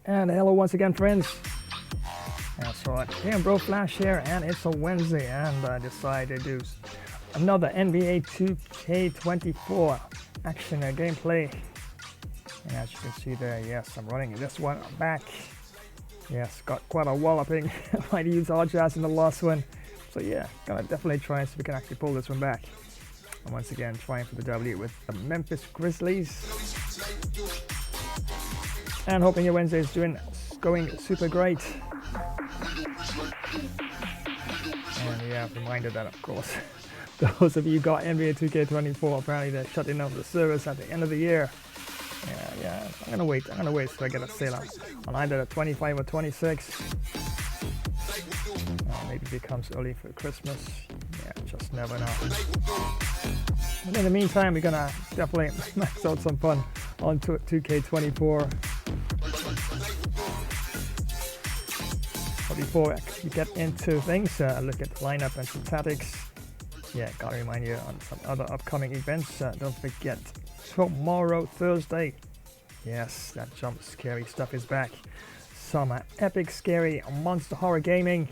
And hello once again, friends. That's right, here Bro Flash here, and it's a Wednesday, and I decided to do another NBA 2K24 action gameplay. And as you can see there, yes, I'm running this one back. Yes, got quite a walloping. Might use all Jazz in the last one. So yeah, gonna definitely try and see if we can actually pull this one back. And once again, trying for the W with the Memphis Grizzlies. And hoping your Wednesday is going super great. And yeah, reminder that, of course, those of you who got NBA 2K24, apparently they're shutting down the service at the end of the year. Yeah, I'm gonna wait till I get a sale on either the 25 or 26. Maybe it becomes early for Christmas. Yeah, just never know. But in the meantime, we're gonna definitely max out some fun on 2K24. But before we get into things, look at the lineup and statistics. Yeah, gotta remind you on some other upcoming events. Don't forget, tomorrow, Thursday. Yes, that jump scary stuff is back. Some epic scary monster horror gaming.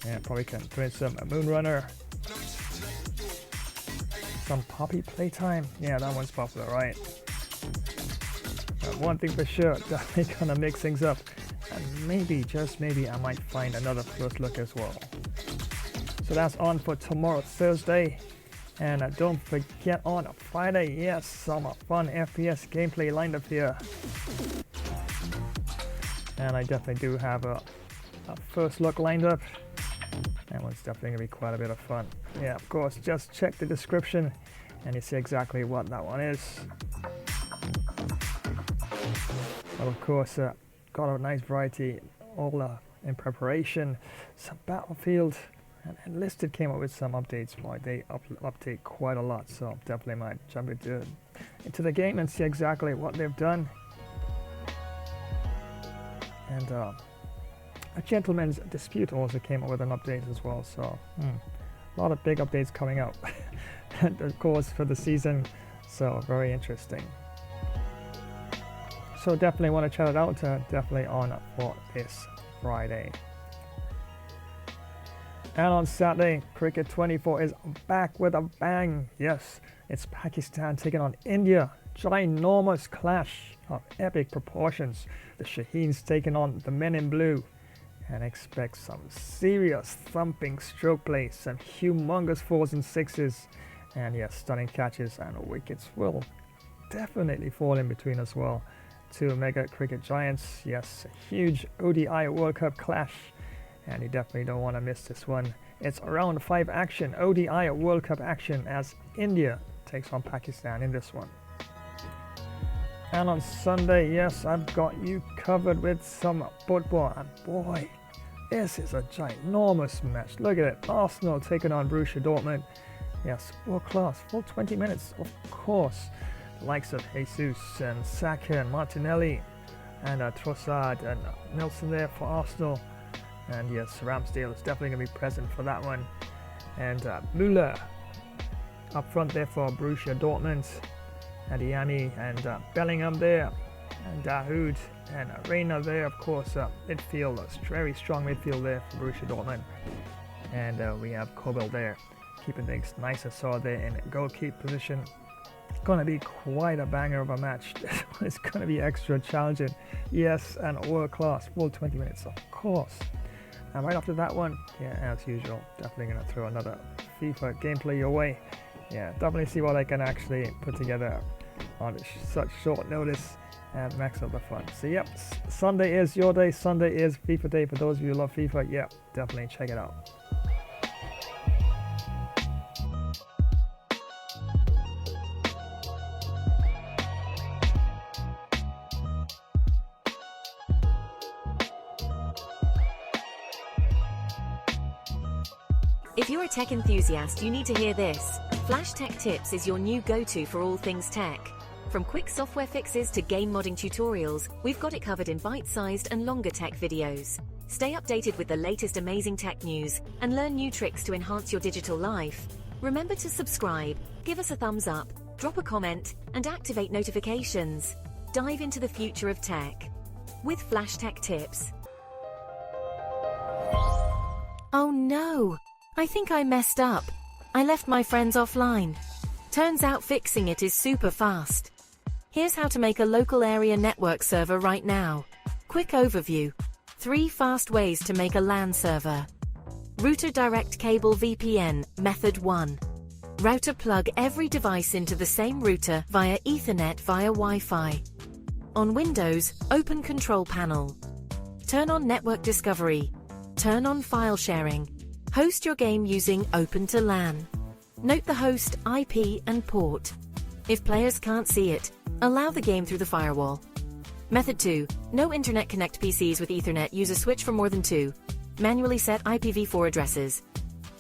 Yeah, probably can throw in some Moonrunner. Some Poppy Playtime. Yeah, that one's popular, right? One thing for sure, definitely gonna mix things up. And maybe, just maybe, I might find another first look as well. So that's on for tomorrow, Thursday. And don't forget on Friday, yes, some fun FPS gameplay lined up here. And I definitely do have a first look lined up. That one's definitely going to be quite a bit of fun. Yeah, of course, just check the description and you see exactly what that one is. But of course, got a nice variety, all in preparation. Some Battlefield. And Enlisted came up with some updates. Boy, they update quite a lot, so definitely might jump into the game and see exactly what they've done. And a Gentleman's Dispute also came up with an update as well, so a lot of big updates coming out. And of course for the season, so very interesting. So definitely want to check it out, definitely on for this Friday. And on Saturday, Cricket 24 is back with a bang. Yes, it's Pakistan taking on India. Ginormous clash of epic proportions. The Shaheens taking on the Men in Blue. And expect some serious thumping stroke play, some humongous 4s and 6s. And yes, stunning catches, and wickets will definitely fall in between as well. Two mega cricket giants. Yes, a huge ODI World Cup clash. And you definitely don't want to miss this one. It's round 5 action, ODI World Cup action, as India takes on Pakistan in this one. And on Sunday, yes, I've got you covered with some football. And boy, this is a ginormous match. Look at it, Arsenal taking on Borussia Dortmund. Yes, full class, full 20 minutes, of course. The likes of Jesus and Saka and Martinelli and Trossard and Nelson there for Arsenal. And yes, Ramsdale is definitely going to be present for that one. And Müller up front there for Borussia Dortmund. And Diami and Bellingham there. And Dahoud and Reina there, of course. Midfield, very strong midfield there for Borussia Dortmund. And we have Kobel there, keeping things nice and solid there in goalkeeper position. It's going to be quite a banger of a match. It's going to be extra challenging. Yes, and world class, full 20 minutes, of course. And right after that one, yeah, as usual, definitely going to throw another FIFA gameplay your way. Yeah, definitely see what I can actually put together on such short notice and max out the fun. So yep, Sunday is your day. Sunday is FIFA day for those of you who love FIFA. Yeah, definitely check it out. If you're a tech enthusiast, you need to hear this. Flash Tech Tips is your new go-to for all things tech. From quick software fixes to game modding tutorials, we've got it covered in bite-sized and longer tech videos. Stay updated with the latest amazing tech news and learn new tricks to enhance your digital life. Remember to subscribe, give us a thumbs up, drop a comment, and activate notifications. dive into the future of tech with Flash Tech Tips. Oh no! I think I messed up. I left my friends offline. Turns out fixing it is super fast. Here's how to make a local area network server right now. Quick overview. 3 fast ways to make a LAN server. Router Direct Cable VPN, Method 1. Router plug every device into the same router via Ethernet via Wi-Fi. On Windows, open Control Panel. Turn on Network Discovery. Turn on File Sharing. Host your game using Open to LAN. Note the host, IP, and port. If players can't see it, allow the game through the firewall. Method 2. No Internet Connect PCs with Ethernet use a switch for more than 2. Manually set IPv4 addresses.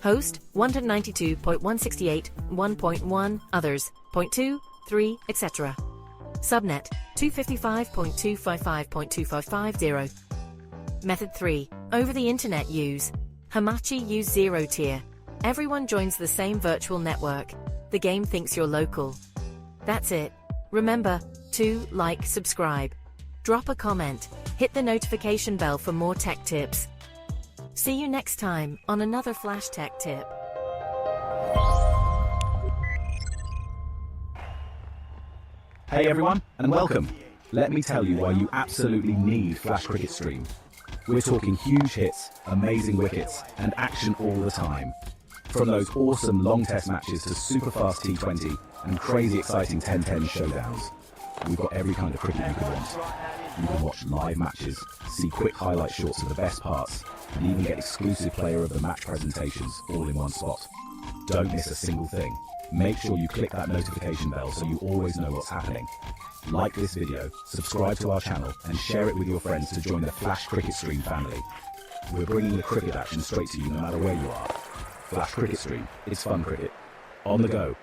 Host 192.168.1.1, others 0.2, 3, etc. Subnet 255.255.2550. Method 3. Over the Internet use. Hamachi use 0 tier. Everyone joins the same virtual network. The game thinks you're local. That's it. Remember to like, subscribe, drop a comment, hit the notification bell for more tech tips. See you next time on another Flash Tech Tip. Hey everyone, and welcome. Let me tell you why you absolutely need Flash Cricket Stream. We're talking huge hits, amazing wickets, and action all the time. From those awesome long test matches to super fast T20 and crazy exciting 10-10 showdowns. We've got every kind of cricket you could want. You can watch live matches, see quick highlight shorts of the best parts, and even get exclusive player of the match presentations all in one spot. Don't miss a single thing. Make sure you click that notification bell so you always know what's happening. Like this video, subscribe to our channel, and share it with your friends to join the Flash Cricket Stream family. We're bringing the cricket action straight to you no matter where you are. Flash Cricket Stream, it's fun cricket. On the go.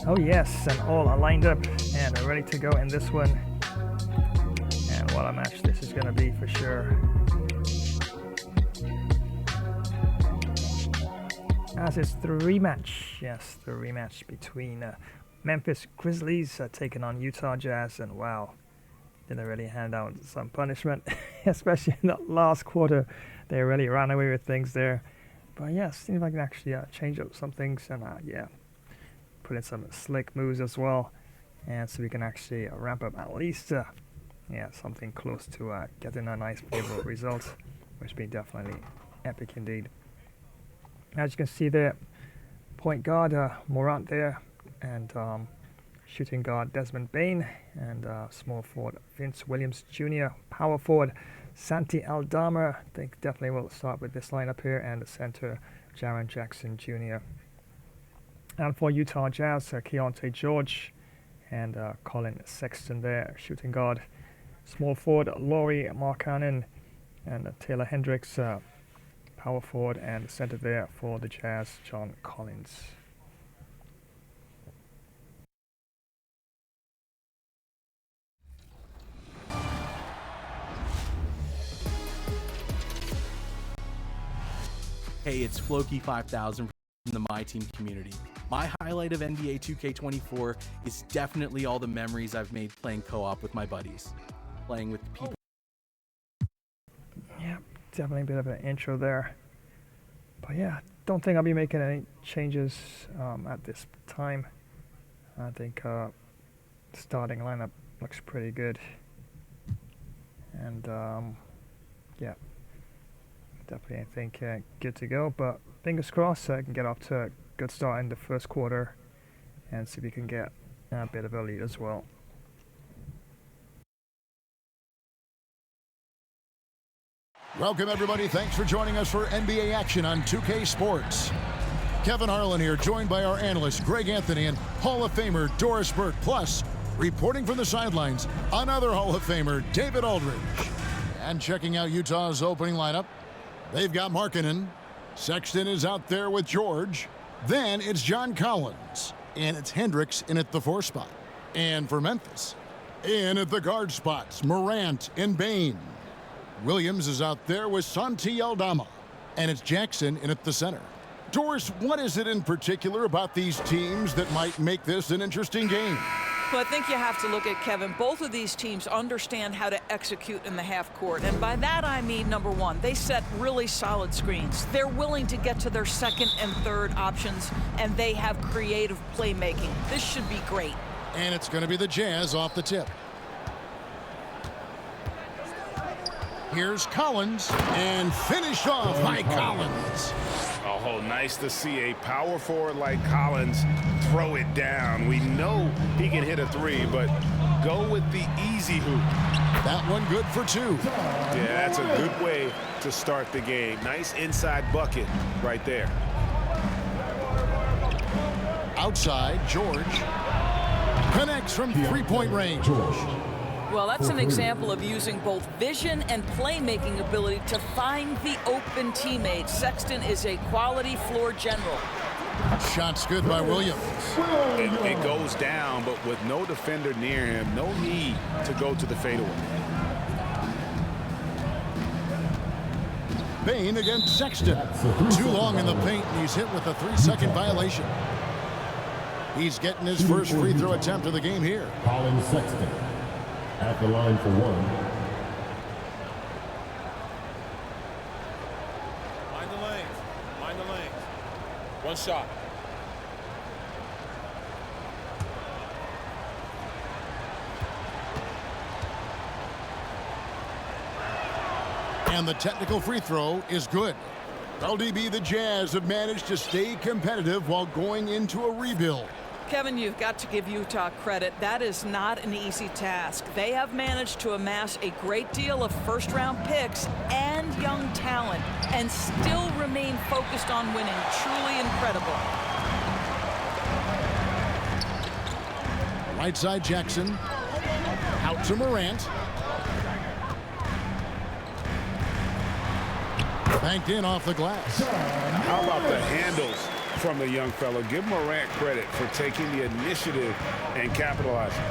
Oh yes, and all are lined up and are ready to go in this one. And what a match this is going to be for sure. As it's the rematch, yes, the rematch between Memphis Grizzlies taking on Utah Jazz, and wow, did they really hand out some punishment, especially in the last quarter. They really ran away with things there. But yeah, seems like I can actually change up some things and yeah, put in some slick moves as well, and so we can actually ramp up at least yeah, something close to getting a nice favorable result, which would be definitely epic indeed. As you can see there, point guard Morant there, and shooting guard Desmond Bain, and small forward Vince Williams Jr., power forward Santi Aldama. I think definitely we'll start with this lineup here, and the center Jaren Jackson Jr. And for Utah Jazz, Keontae George and Colin Sexton there, shooting guard. Small forward Laurie Markkanen and Taylor Hendricks, power forward, and center there for the Jazz, John Collins. Hey, it's Floki 5000 from the My Team community. My highlight of NBA 2K24 is definitely all the memories I've made playing co-op with my buddies. Playing with people. Yeah, definitely a bit of an intro there. But yeah, don't think I'll be making any changes at this time. I think starting lineup looks pretty good. And yeah, definitely I think good to go. But fingers crossed I can get off to a good start in the first quarter and see if we can get a bit of a lead as well. Welcome everybody, thanks for joining us for NBA action on 2K Sports. Kevin Harlan here, joined by our analysts Greg Anthony and Hall of Famer Doris Burke. Plus, reporting from the sidelines, another Hall of Famer, David Aldridge. And checking out Utah's opening lineup, they've got Markkanen. Sexton is out there with George. Then it's John Collins. And it's Hendricks in at the 4 spot. And for Memphis, in at the guard spots, Morant and Bane. Williams is out there with Santi Aldama. And it's Jackson in at the center. Doris, what is it in particular about these teams that might make this an interesting game? Well, I think you have to look at, Kevin, both of these teams understand how to execute in the half court. And by that, I mean, number one, they set really solid screens. They're willing to get to their second and third options, and they have creative playmaking. This should be great. And it's going to be the Jazz off the tip. Here's Collins, and finish off by Collins. Oh, nice to see a power forward like Collins throw it down. We know he can hit a 3, but go with the easy hoop. That one good for 2. Yeah, that's a good way to start the game. Nice inside bucket right there. Outside, George connects from 3-point range. Well, that's an example of using both vision and playmaking ability to find the open teammate. Sexton is a quality floor general. Shot's good by Williams. It goes down, but with no defender near him, no need to go to the fadeaway. Bane against Sexton. Too long in the paint, and he's hit with a 3-second violation. He's getting his first free throw attempt of the game here. Colin Sexton at the line for 1. Mind the lanes. Mind the lanes. One shot. And the technical free throw is good. LDB, the Jazz have managed to stay competitive while going into a rebuild. Kevin, you've got to give Utah credit. That is not an easy task. They have managed to amass a great deal of first-round picks and young talent and still remain focused on winning. Truly incredible. Right side, Jackson. Out to Morant. Banked in off the glass. How about the handles from the young fellow? Give Morant credit for taking the initiative and capitalizing.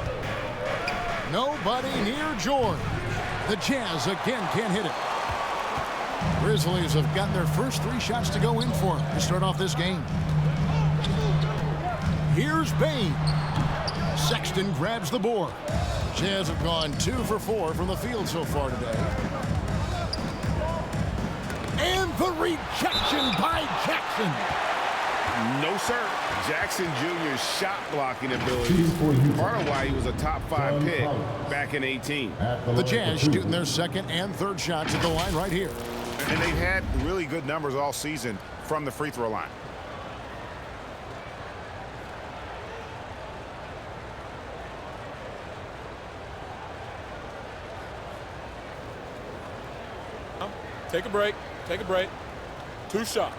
Nobody near George. The Jazz again can't hit it. Grizzlies have gotten their first 3 shots to go in for them to start off this game. Here's Bane. Sexton grabs the board. Jazz have gone 2 for 4 from the field so far today. And the rejection by Jackson. No, sir. Jackson Jr.'s shot blocking ability, part of why he was a top 5 pick back in 18. The Jazz shooting their second and third shots at the line right here. And they've had really good numbers all season from the free throw line. Take a break. Take a break. 2 shots.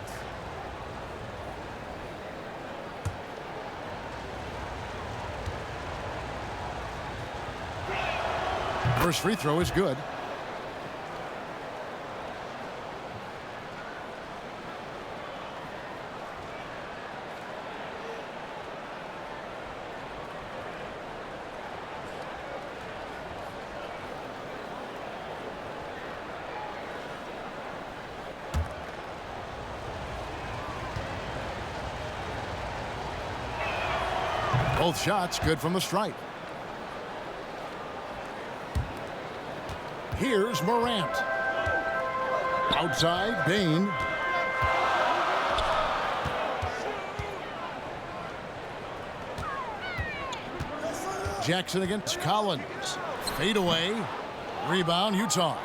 First free throw is good. Both shots good from the stripe. Here's Morant. Outside, Bane. Jackson against Collins. Fade away. Rebound, Utah.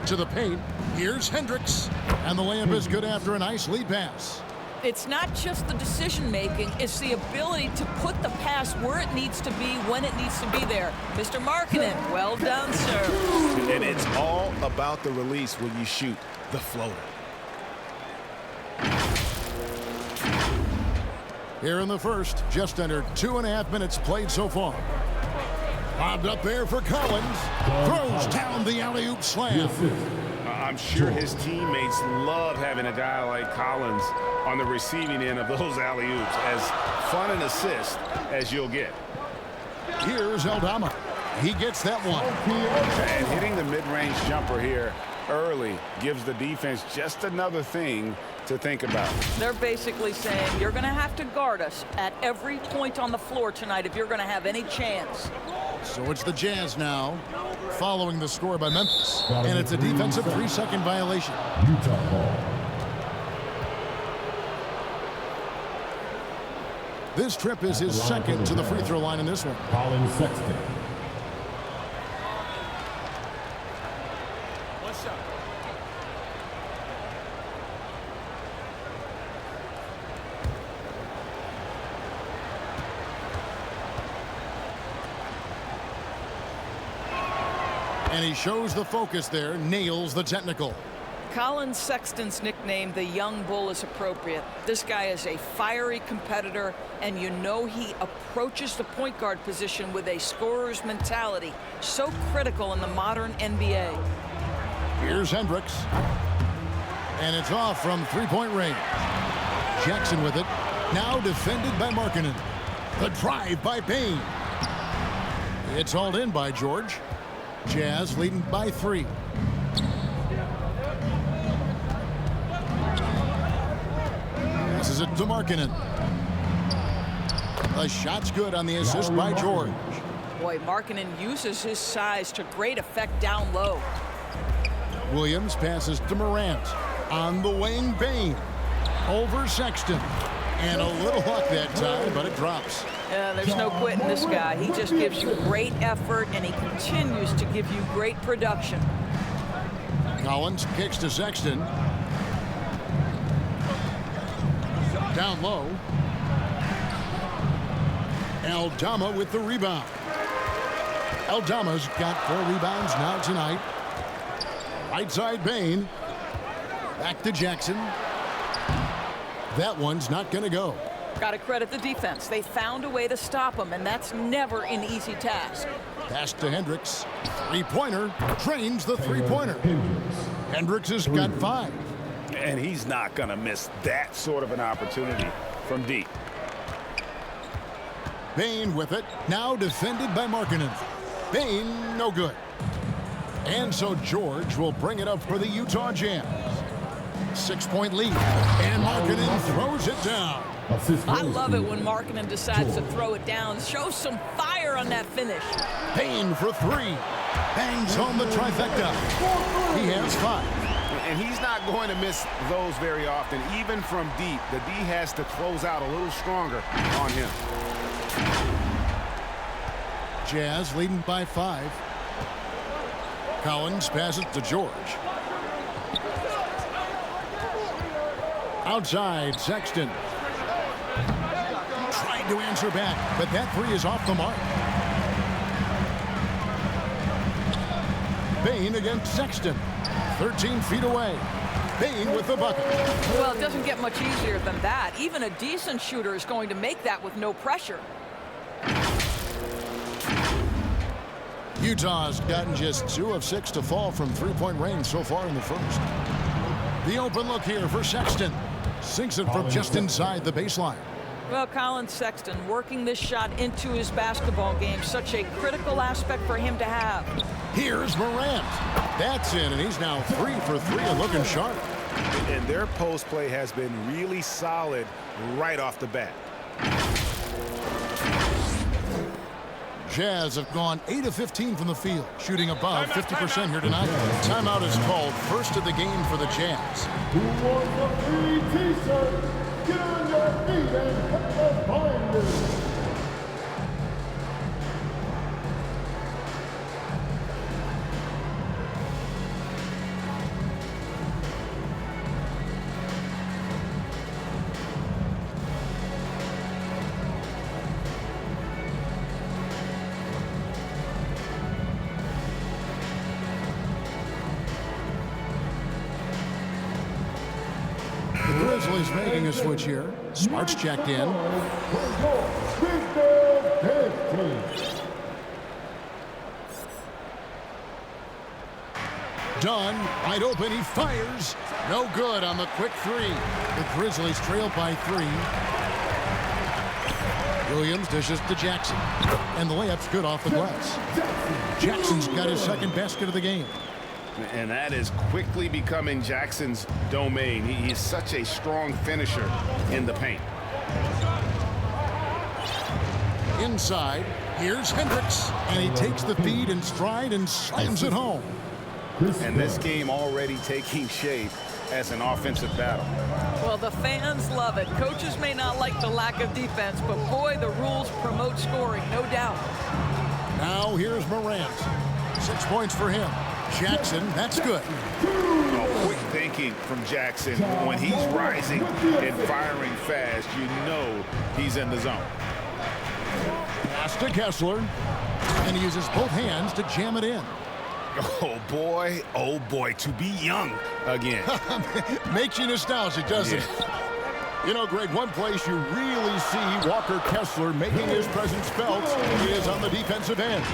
To the paint. Here's Hendricks. And the layup is good after a nice lead pass. It's not just the decision-making, it's the ability to put the pass where it needs to be, when it needs to be there. Mr. Markkanen, well done, sir. And it's all about the release when you shoot the floater. Here in the first, just under 2.5 minutes played so far. Bobbed up there for Collins. Throws down the alley-oop slam. I'm sure his teammates love having a guy like Collins on the receiving end of those alley-oops. As fun an assist as you'll get. Here's Aldama. He gets that one. And hitting the mid-range jumper here early gives the defense just another thing to think about. They're basically saying you're going to have to guard us at every point on the floor tonight if you're going to have any chance. So it's the Jazz now, following the score by Memphis. And it's a defensive 3-second violation. Utah ball. This trip is his second to the free throw line in this one. Colin Sexton. And he shows the focus there, nails the technical. Colin Sexton's nickname, the Young Bull, is appropriate. This guy is a fiery competitor, and you know he approaches the point guard position with a scorer's mentality. So critical in the modern NBA. Here's Hendricks. And it's off from three-point range. Jackson with it. Now defended by Markkanen. The drive by Payne. It's hauled in by George. Jazz leading by 3. Passes it to Markkanen. The shot's good on the assist by George. Boy, Markkanen uses his size to great effect down low. Williams passes to Morant. On the wing, Payne. Over Sexton. And a little luck that time, but it drops. There's no quitting this guy. He just gives you great effort, and he continues to give you great production. Collins kicks to Sexton. Down low. Aldama with the rebound. Aldama's got 4 rebounds now tonight. Right side Payne. Back to Jackson. That one's not going to go. Got to credit the defense. They found a way to stop him, and that's never an easy task. Pass to Hendricks. Three-pointer. Drains the three-pointer. Hendricks has got 5. And he's not going to miss that sort of an opportunity from deep. Payne with it. Now defended by Markkanen. Payne, no good. And so George will bring it up for the Utah Jazz. 6-point lead. And Markkanen throws it down. I love it when Markkanen decides to throw it down. Show some fire on that finish. Payne for 3. Bangs home the trifecta. He has 5. And he's not going to miss those very often. Even from deep, the D has to close out a little stronger on him. Jazz leading by 5. Collins passes to George. Outside, Sexton. Trying to answer back, but that 3 is off the mark. Payne against Sexton. 13 feet away. Payne with the bucket. Well, it doesn't get much easier than that. Even a decent shooter is going to make that with no pressure. Utah's gotten just 2 of 6 to fall from three-point range so far in the first. The open look here for Sexton. Sinks it from just inside the baseline. Well, Colin Sexton working this shot into his basketball game. Such a critical aspect for him to have. Here's Morant. That's in, and he's now 3 for 3 and looking sharp. And their post play has been really solid right off the bat. Jazz have gone 8 of 15 from the field, shooting above 50% here tonight. Timeout is called. First of the game for the Jazz. Who wants a free t-shirt? Get on your feet and hit the binders. Grizzlies making a switch here. Smart's checked in. Dunn, wide open, he fires. No good on the quick three. The Grizzlies trail by 3. Williams dishes to Jackson. And the layup's good off the glass. Jackson's got his second basket of the game. And that is quickly becoming Jackson's domain. He's such a strong finisher in the paint. Inside, here's Hendricks. And he takes the feed in stride and slams it home. And this game already taking shape as an offensive battle. Well, the fans love it. Coaches may not like the lack of defense, but boy, the rules promote scoring, no doubt. Now here's Morant. 6 points for him. Jackson, that's good. Oh, quick thinking from Jackson. When he's rising and firing fast, you know he's in the zone. Pass to Kessler. And he uses both hands to jam it in. Oh boy, to be young again. Makes you nostalgic, doesn't it? You know, Greg, one place you really see Walker Kessler making his presence felt is on the defensive end.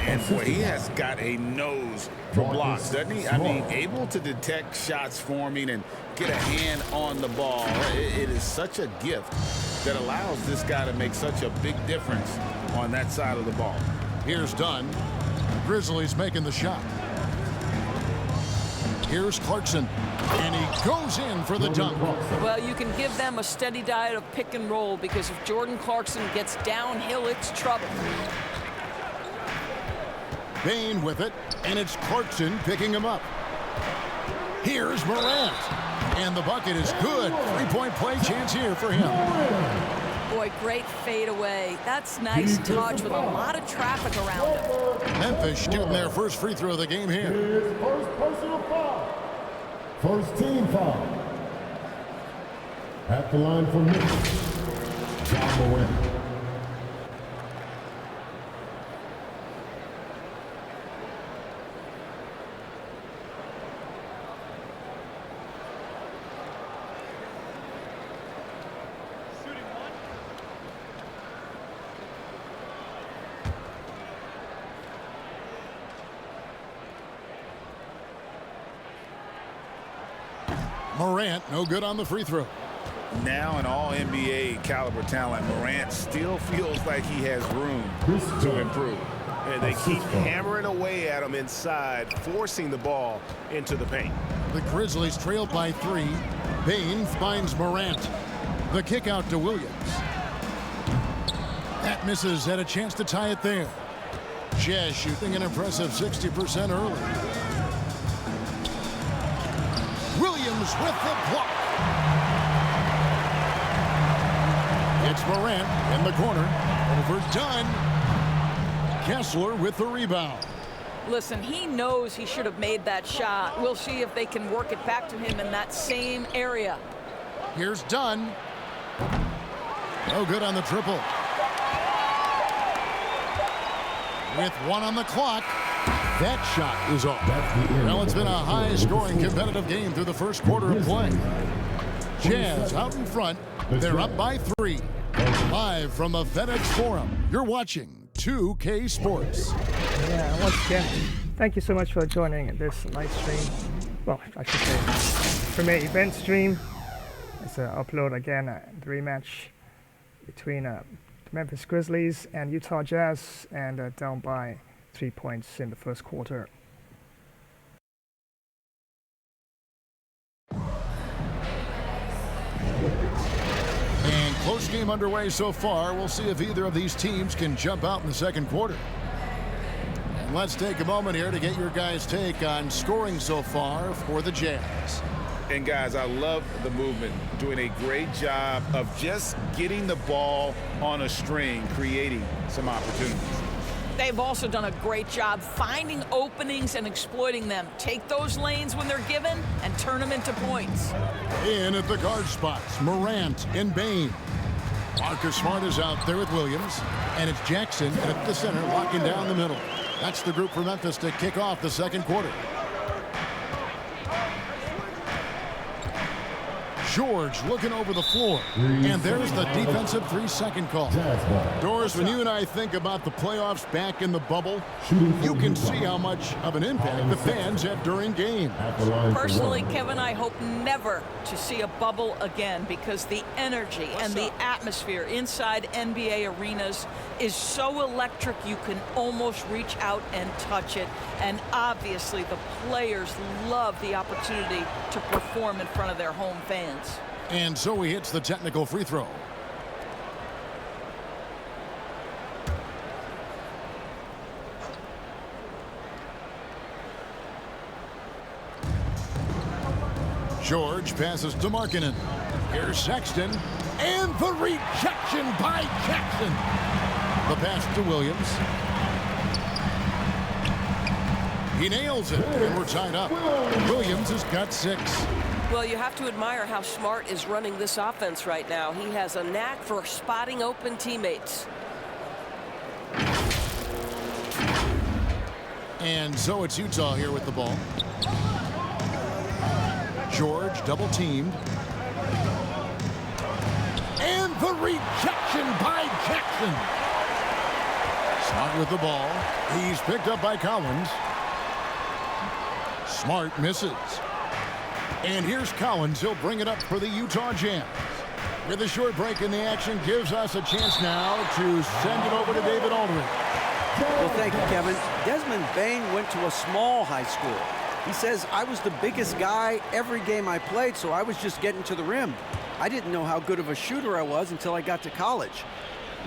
And boy, he has got a nose for blocks, doesn't he? I mean, able to detect shots forming and get a hand on the ball. It is such a gift that allows this guy to make such a big difference on that side of the ball. Here's Dunn. Grizzlies making the shot. Here's Clarkson. And he goes in for the dunk. Well, you can give them a steady diet of pick and roll because if Jordan Clarkson gets downhill, it's trouble. Bain with it, and it's Clarkson picking him up. Here's Morant. And the bucket is good. 3-point play chance here for him. Boy, great fadeaway. That's nice touch with a lot of traffic around him. Memphis shooting their first free throw of the game here. Here's first personal foul. First team foul. At the line for Memphis, John Morant. Morant, no good on the free throw. Now an all-NBA caliber talent, Morant still feels like he has room to improve. And they keep hammering away at him inside, forcing the ball into the paint. The Grizzlies trailed by 3. Bain finds Morant. The kick out to Williams. That misses, had a chance to tie it there. Jazz shooting an impressive 60% early. Williams with the block. It's Morant in the corner. Overdone. Kessler with the rebound. Listen, he knows he should have made that shot. We'll see if they can work it back to him in that same area. Here's Dunn. No good on the triple. With 1 on the clock. That shot is off. Well, it's been a high-scoring competitive game through the first quarter of play. Jazz out in front. They're up by 3. Live from the FedEx Forum, you're watching 2K Sports. Yeah, once again, thank you so much for joining this live stream. Well, I should say premiere event stream. It's an upload again, the rematch between the Memphis Grizzlies and Utah Jazz, and down by 3 points in the first quarter. And close game underway so far. We'll see if either of these teams can jump out in the second quarter. And let's take a moment here to get your guys' take on scoring so far for the Jazz. And guys, I love the movement, doing a great job of just getting the ball on a string, creating some opportunities. They've also done a great job finding openings and exploiting them. Take those lanes when they're given and turn them into points. In at the guard spots, Morant and Bain. Marcus Smart is out there with Williams. And it's Jackson at the center, locking down the middle. That's the group for Memphis to kick off the second quarter. George looking over the floor. And there's the defensive 3-second call. Doris, when you and I think about the playoffs back in the bubble, you can see how much of an impact the fans have during games. Personally, Kevin, I hope never to see a bubble again because the energy and the atmosphere inside NBA arenas is so electric you can almost reach out and touch it. And obviously the players love the opportunity to perform in front of their home fans. And so he hits the technical free throw. George passes to Markkanen. Here's Sexton. And the rejection by Jackson. The pass to Williams. He nails it, and we're tied up. Williams has got 6. Well, you have to admire how Smart is running this offense right now. He has a knack for spotting open teammates. And so it's Utah here with the ball. George double teamed. And the rejection by Jackson. Smart with the ball. He's picked up by Collins. Smart misses. And here's Collins. He'll bring it up for the Utah Jazz. With a short break in the action, gives us a chance now to send it over to David Aldridge. Well, thank you, Kevin. Desmond Bain went to a small high school. He says, I was the biggest guy every game I played, so I was just getting to the rim. I didn't know how good of a shooter I was until I got to college.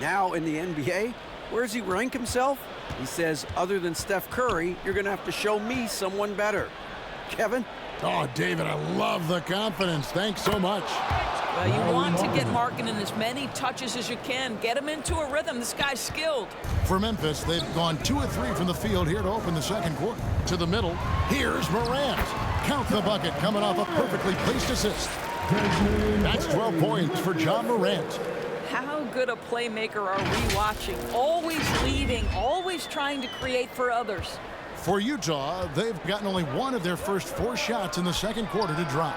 Now in the NBA, where does he rank himself? He says, other than Steph Curry, you're going to have to show me someone better. Kevin? Oh, David, I love the confidence. Thanks so much. Well, you want to get Markkanen as many touches as you can. Get him into a rhythm. This guy's skilled. For Memphis, they've gone 2 of 3 from the field here to open the second quarter. To the middle, here's Morant. Count the bucket coming off a perfectly placed assist. That's 12 points for John Morant. How good a playmaker are we watching? Always leading, always trying to create for others. For Utah, they've gotten only 1 of their first 4 shots in the second quarter to drop.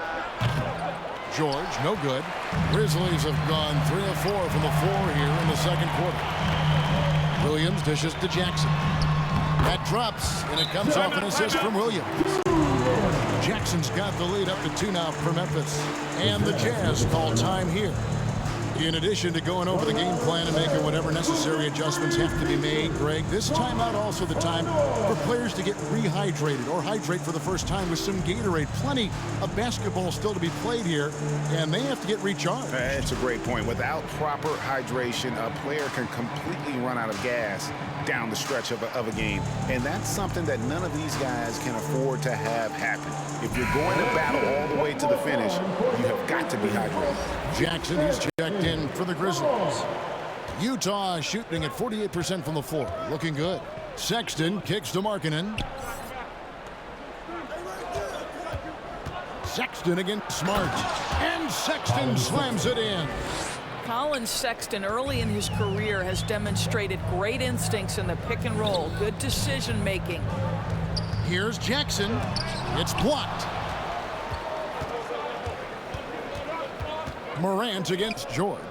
George, no good. Grizzlies have gone 3 of 4 from the floor here in the second quarter. Williams dishes to Jackson. That drops, and it comes off an assist from Williams. Jackson's got the lead up to 2 now for Memphis. And the Jazz call time here. In addition to going over the game plan and making whatever necessary adjustments have to be made, Greg, this timeout also the time for players to get rehydrated or hydrate for the first time with some Gatorade. Plenty of basketball still to be played here, and they have to get recharged. That's a great point. Without proper hydration, a player can completely run out of gas down the stretch of a game. And that's something that none of these guys can afford to have happen. If you're going to battle all the way to the finish, you have got to be hydrated. Jackson is checked in for the Grizzlies. Utah shooting at 48% from the floor. Looking good. Sexton kicks to Markkanen. Sexton against Smart. And Sexton slams it in. Colin Sexton early in his career has demonstrated great instincts in the pick and roll. Good decision making. Here's Jackson. It's blocked. Morant against George.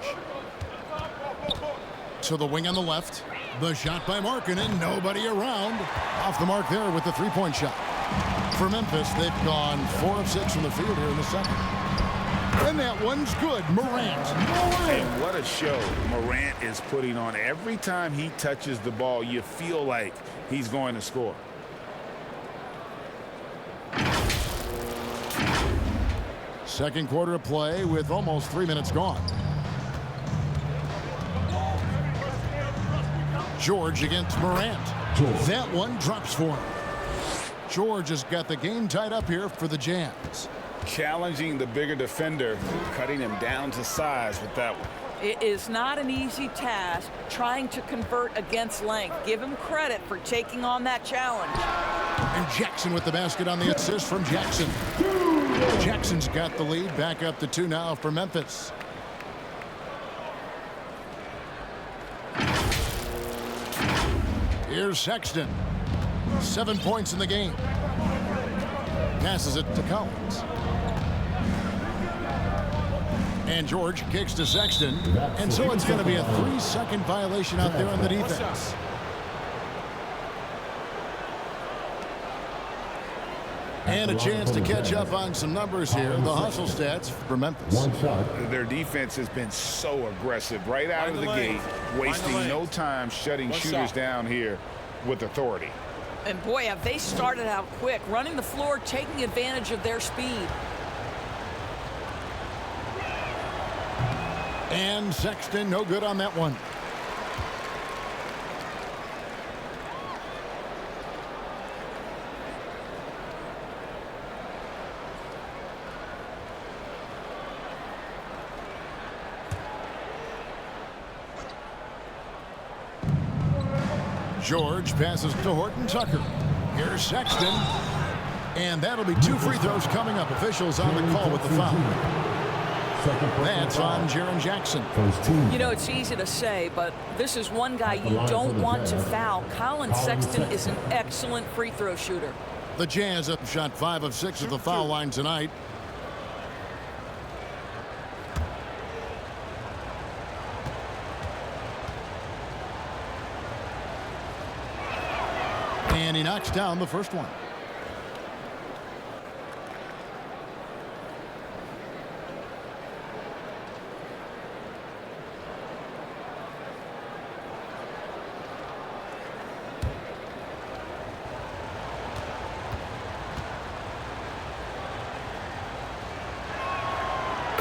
To the wing on the left. The shot by Markkanen. Nobody around. Off the mark there with the three-point shot. For Memphis, they've gone 4 of 6 from the field here in the second. And that one's good. Morant. And what a show Morant is putting on. Every time he touches the ball, you feel like he's going to score. Second quarter of play with almost 3 minutes gone. George against Morant. That one drops for him. George has got the game tied up here for the Jazz. Challenging the bigger defender, cutting him down to size with that one. It is not an easy task trying to convert against length. Give him credit for taking on that challenge. And Jackson with the basket on the assist from Jackson. Jackson's got the lead, back up to 2 now for Memphis. Here's Sexton. 7 points in the game. Passes it to Collins. And George kicks to Sexton. And so it's going to be a 3-second violation out there on the defense. And a chance to catch up on some numbers here. The hustle stats for Memphis. Their defense has been so aggressive right out of the gate, wasting no time shutting shooters down here with authority. And boy, have they started out quick, running the floor, taking advantage of their speed. And Sexton, no good on that one. George passes to Horton Tucker. Here's Sexton. And that'll be 2 free throws coming up. Officials on the call with the foul. That's on Jaren Jackson. You know, it's easy to say, but this is one guy you don't want to foul. Colin Sexton is an excellent free throw shooter. The Jazz have shot 5 of 6 at the foul line tonight. And he knocks down the first one.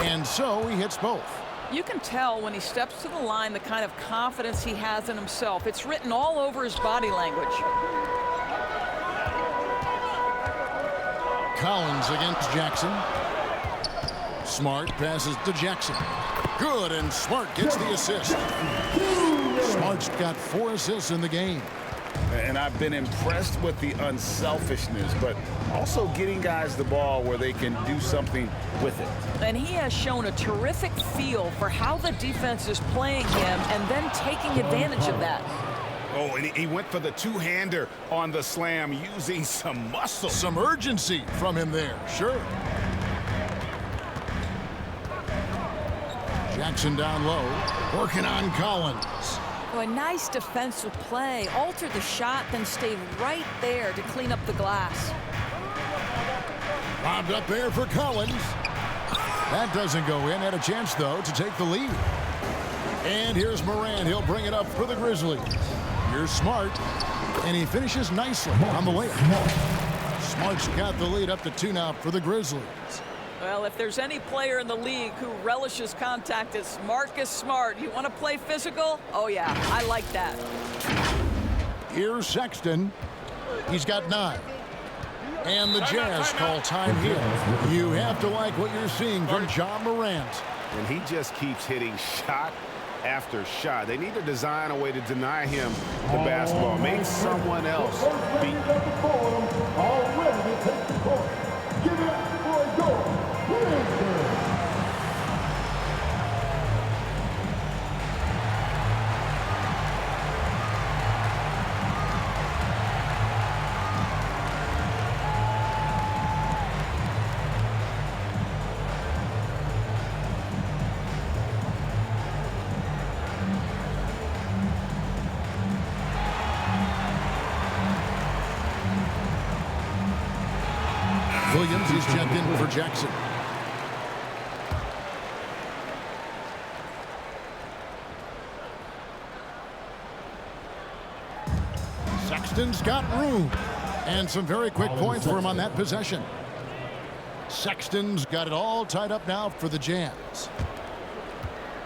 And so he hits both. You can tell when he steps to the line the kind of confidence he has in himself. It's written all over his body language. Collins against Jackson. Smart passes to Jackson. Good, and Smart gets the assist. Smart's got 4 assists in the game. And I've been impressed with the unselfishness, but also getting guys the ball where they can do something with it. And he has shown a terrific feel for how the defense is playing him and then taking advantage of that. Oh, and he went for the two-hander on the slam using some muscle. Some urgency from him there, sure. Jackson down low, working on Collins. Oh, a nice defensive play. Alter the shot, then stay right there to clean up the glass. Lobbed up there for Collins. That doesn't go in. Had a chance, though, to take the lead. And here's Morant. He'll bring it up for the Grizzlies. Here's Smart. And he finishes nicely on the layup. Smart's got the lead up to 2 now for the Grizzlies. Well, if there's any player in the league who relishes contact, it's Marcus Smart. You want to play physical? Oh, yeah, I like that. Here's Sexton. He's got 9. And the Jazz call time here. You have to like what you're seeing from John Morant. And he just keeps hitting shot after shot. They need to design a way to deny him the basketball. Make someone else beat. Give it up for George. Williams is checked in for Jackson. Sexton's got room. And some very quick points for him on that possession. Sexton's got it all tied up now for the Jazz.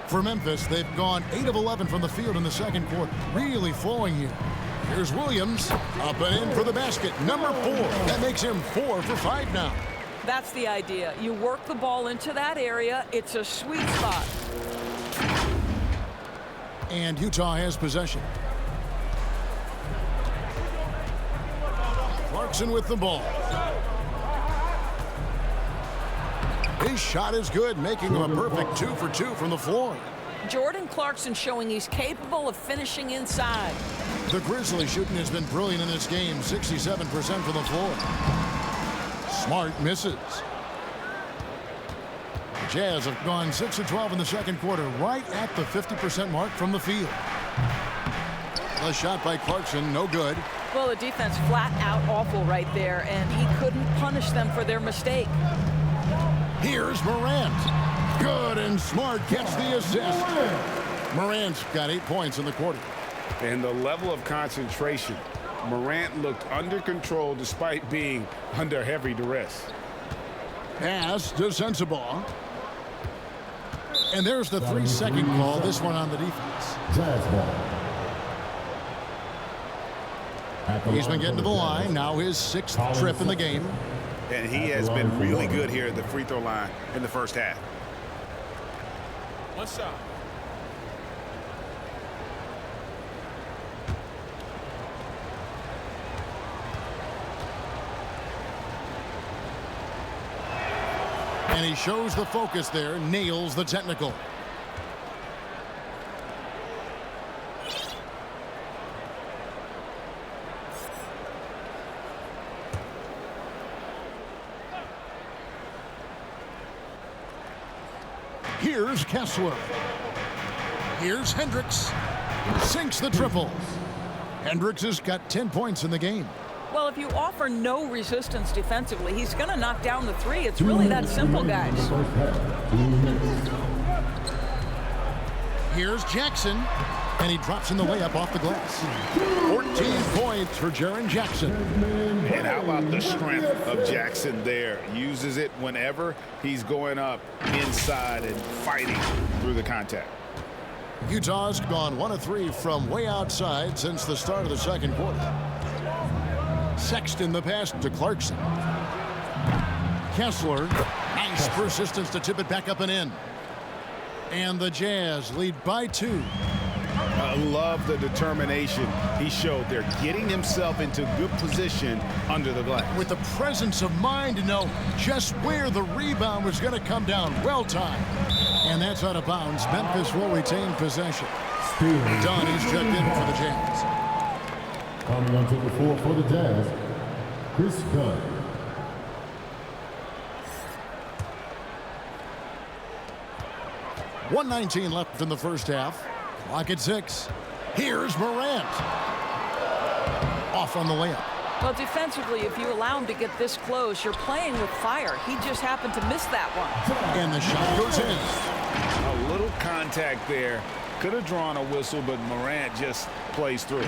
For Memphis, they've gone 8 of 11 from the field in the second quarter. Really flowing here. Here's Williams, up and in for the basket, number 4. That makes him 4 for 5 now. That's the idea. You work the ball into that area. It's a sweet spot. And Utah has possession. Clarkson with the ball. His shot is good, making him a perfect 2 for 2 from the floor. Jordan Clarkson showing he's capable of finishing inside. The Grizzlies shooting has been brilliant in this game, 67% from the floor. Smart misses. Jazz have gone 6 of 12 in the second quarter, right at the 50% mark from the field. A shot by Clarkson, no good. Well, the defense flat out awful right there, and he couldn't punish them for their mistake. Here's Morant. Good, and Smart gets the assist. Morant's got 8 points in the quarter. And the level of concentration. Morant looked under control despite being under heavy duress. Pass to Sensabaugh. And there's the 3-second call, this one on the defense. Jazz ball. He's been getting to the line, now his 6th trip in the game. And he has been really good here at the free throw line in the first half. One shot. And he shows the focus there, nails the technical. Here's Kessler. Here's Hendricks. Sinks the triple. Hendricks has got 10 points in the game. Well, if you offer no resistance defensively, he's going to knock down the three. It's really that simple, guys. Here's Jackson. And he drops in the layup off the glass. 14 points for Jaren Jackson. And how about the strength of Jackson there? Uses it whenever he's going up inside and fighting through the contact. Utah's gone 1 of 3 from way outside since the start of the second quarter. Sexton the pass to Clarkson. Kessler, nice persistence to tip it back up and in. And the Jazz lead by 2. I love the determination he showed there, getting himself into good position under the glass. With the presence of mind to know just where the rebound was going to come down. Well timed. And that's out of bounds. Memphis will retain possession. Dunn is checked in for the Jazz. Coming onto the floor for the Jazz, Chris Dunn. .119 left in the first half. Clock at 6. Here's Morant. Off on the layup. Well, defensively, if you allow him to get this close, you're playing with fire. He just happened to miss that one. And the shot goes in. A little contact there. Could have drawn a whistle, but Morant just plays through.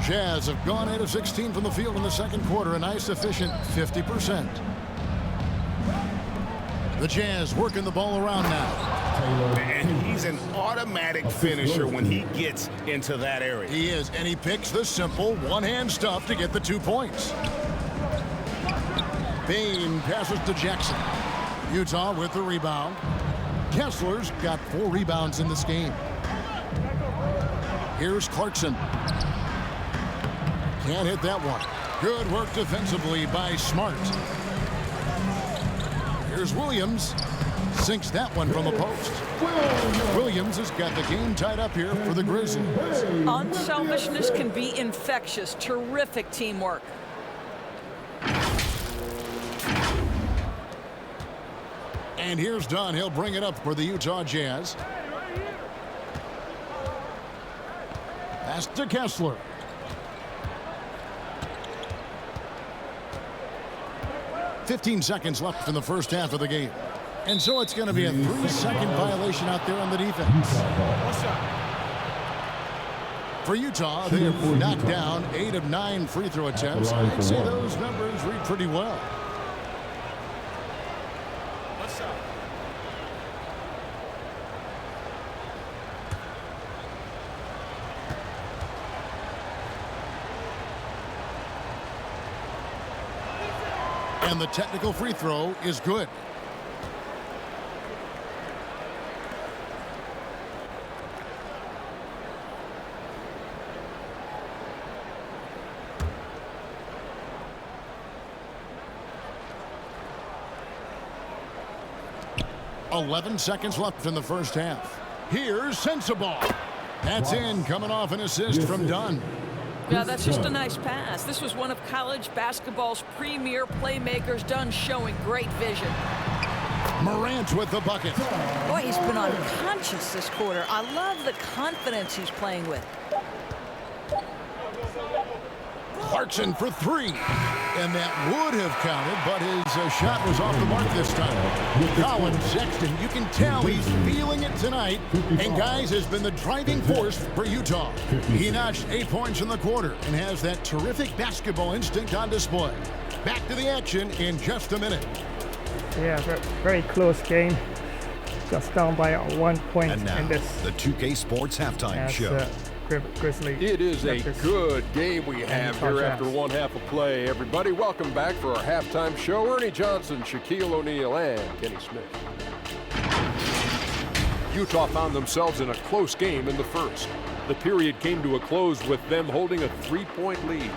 Jazz have gone 8 of 16 from the field in the second quarter, a nice efficient 50%. The Jazz working the ball around now. And he's an automatic finisher when he gets into that area. He is, and he picks the simple one-hand stuff to get the 2 points. Bain passes to Jackson. Utah with the rebound. Kessler's got 4 rebounds in this game. Here's Clarkson. Can't hit that one. Good work defensively by Smart. Here's Williams. Sinks that one from the post. Williams has got the game tied up here for the Grizzlies. Unselfishness can be infectious. Terrific teamwork. And here's Dunn. He'll bring it up for the Utah Jazz. Pass to Kessler. .15 seconds left in the first half of the game. And so it's going to be a 3-second violation out there on the defense. For Utah, they have knocked down 8 of 9 free throw attempts. I'd say those numbers read pretty well. And the technical free throw is good. .11 seconds left in the first half. Here's Sensabaugh. That's in, coming off an assist from Dunn. Yeah, that's just a nice pass. This was one of college basketball's premier playmakers done showing great vision. Morant with the bucket. Boy, he's been unconscious this quarter. I love the confidence he's playing with. Clarkson for three. And that would have counted, but his shot was off the mark this time. Colin Sexton, you can tell he's feeling it tonight. And, guys, has been the driving force for Utah. He notched 8 points in the quarter and has that terrific basketball instinct on display. Back to the action in just a minute. Yeah, very close game. Just down by 1 point and now, in this. The 2K Sports Halftime Show. Grizzlies. It is a good game we have here after one half of play. Everybody, welcome back for our halftime show. Ernie Johnson, Shaquille O'Neal, and Kenny Smith. Utah found themselves in a close game in the first. The period came to a close with them holding a 3-point lead.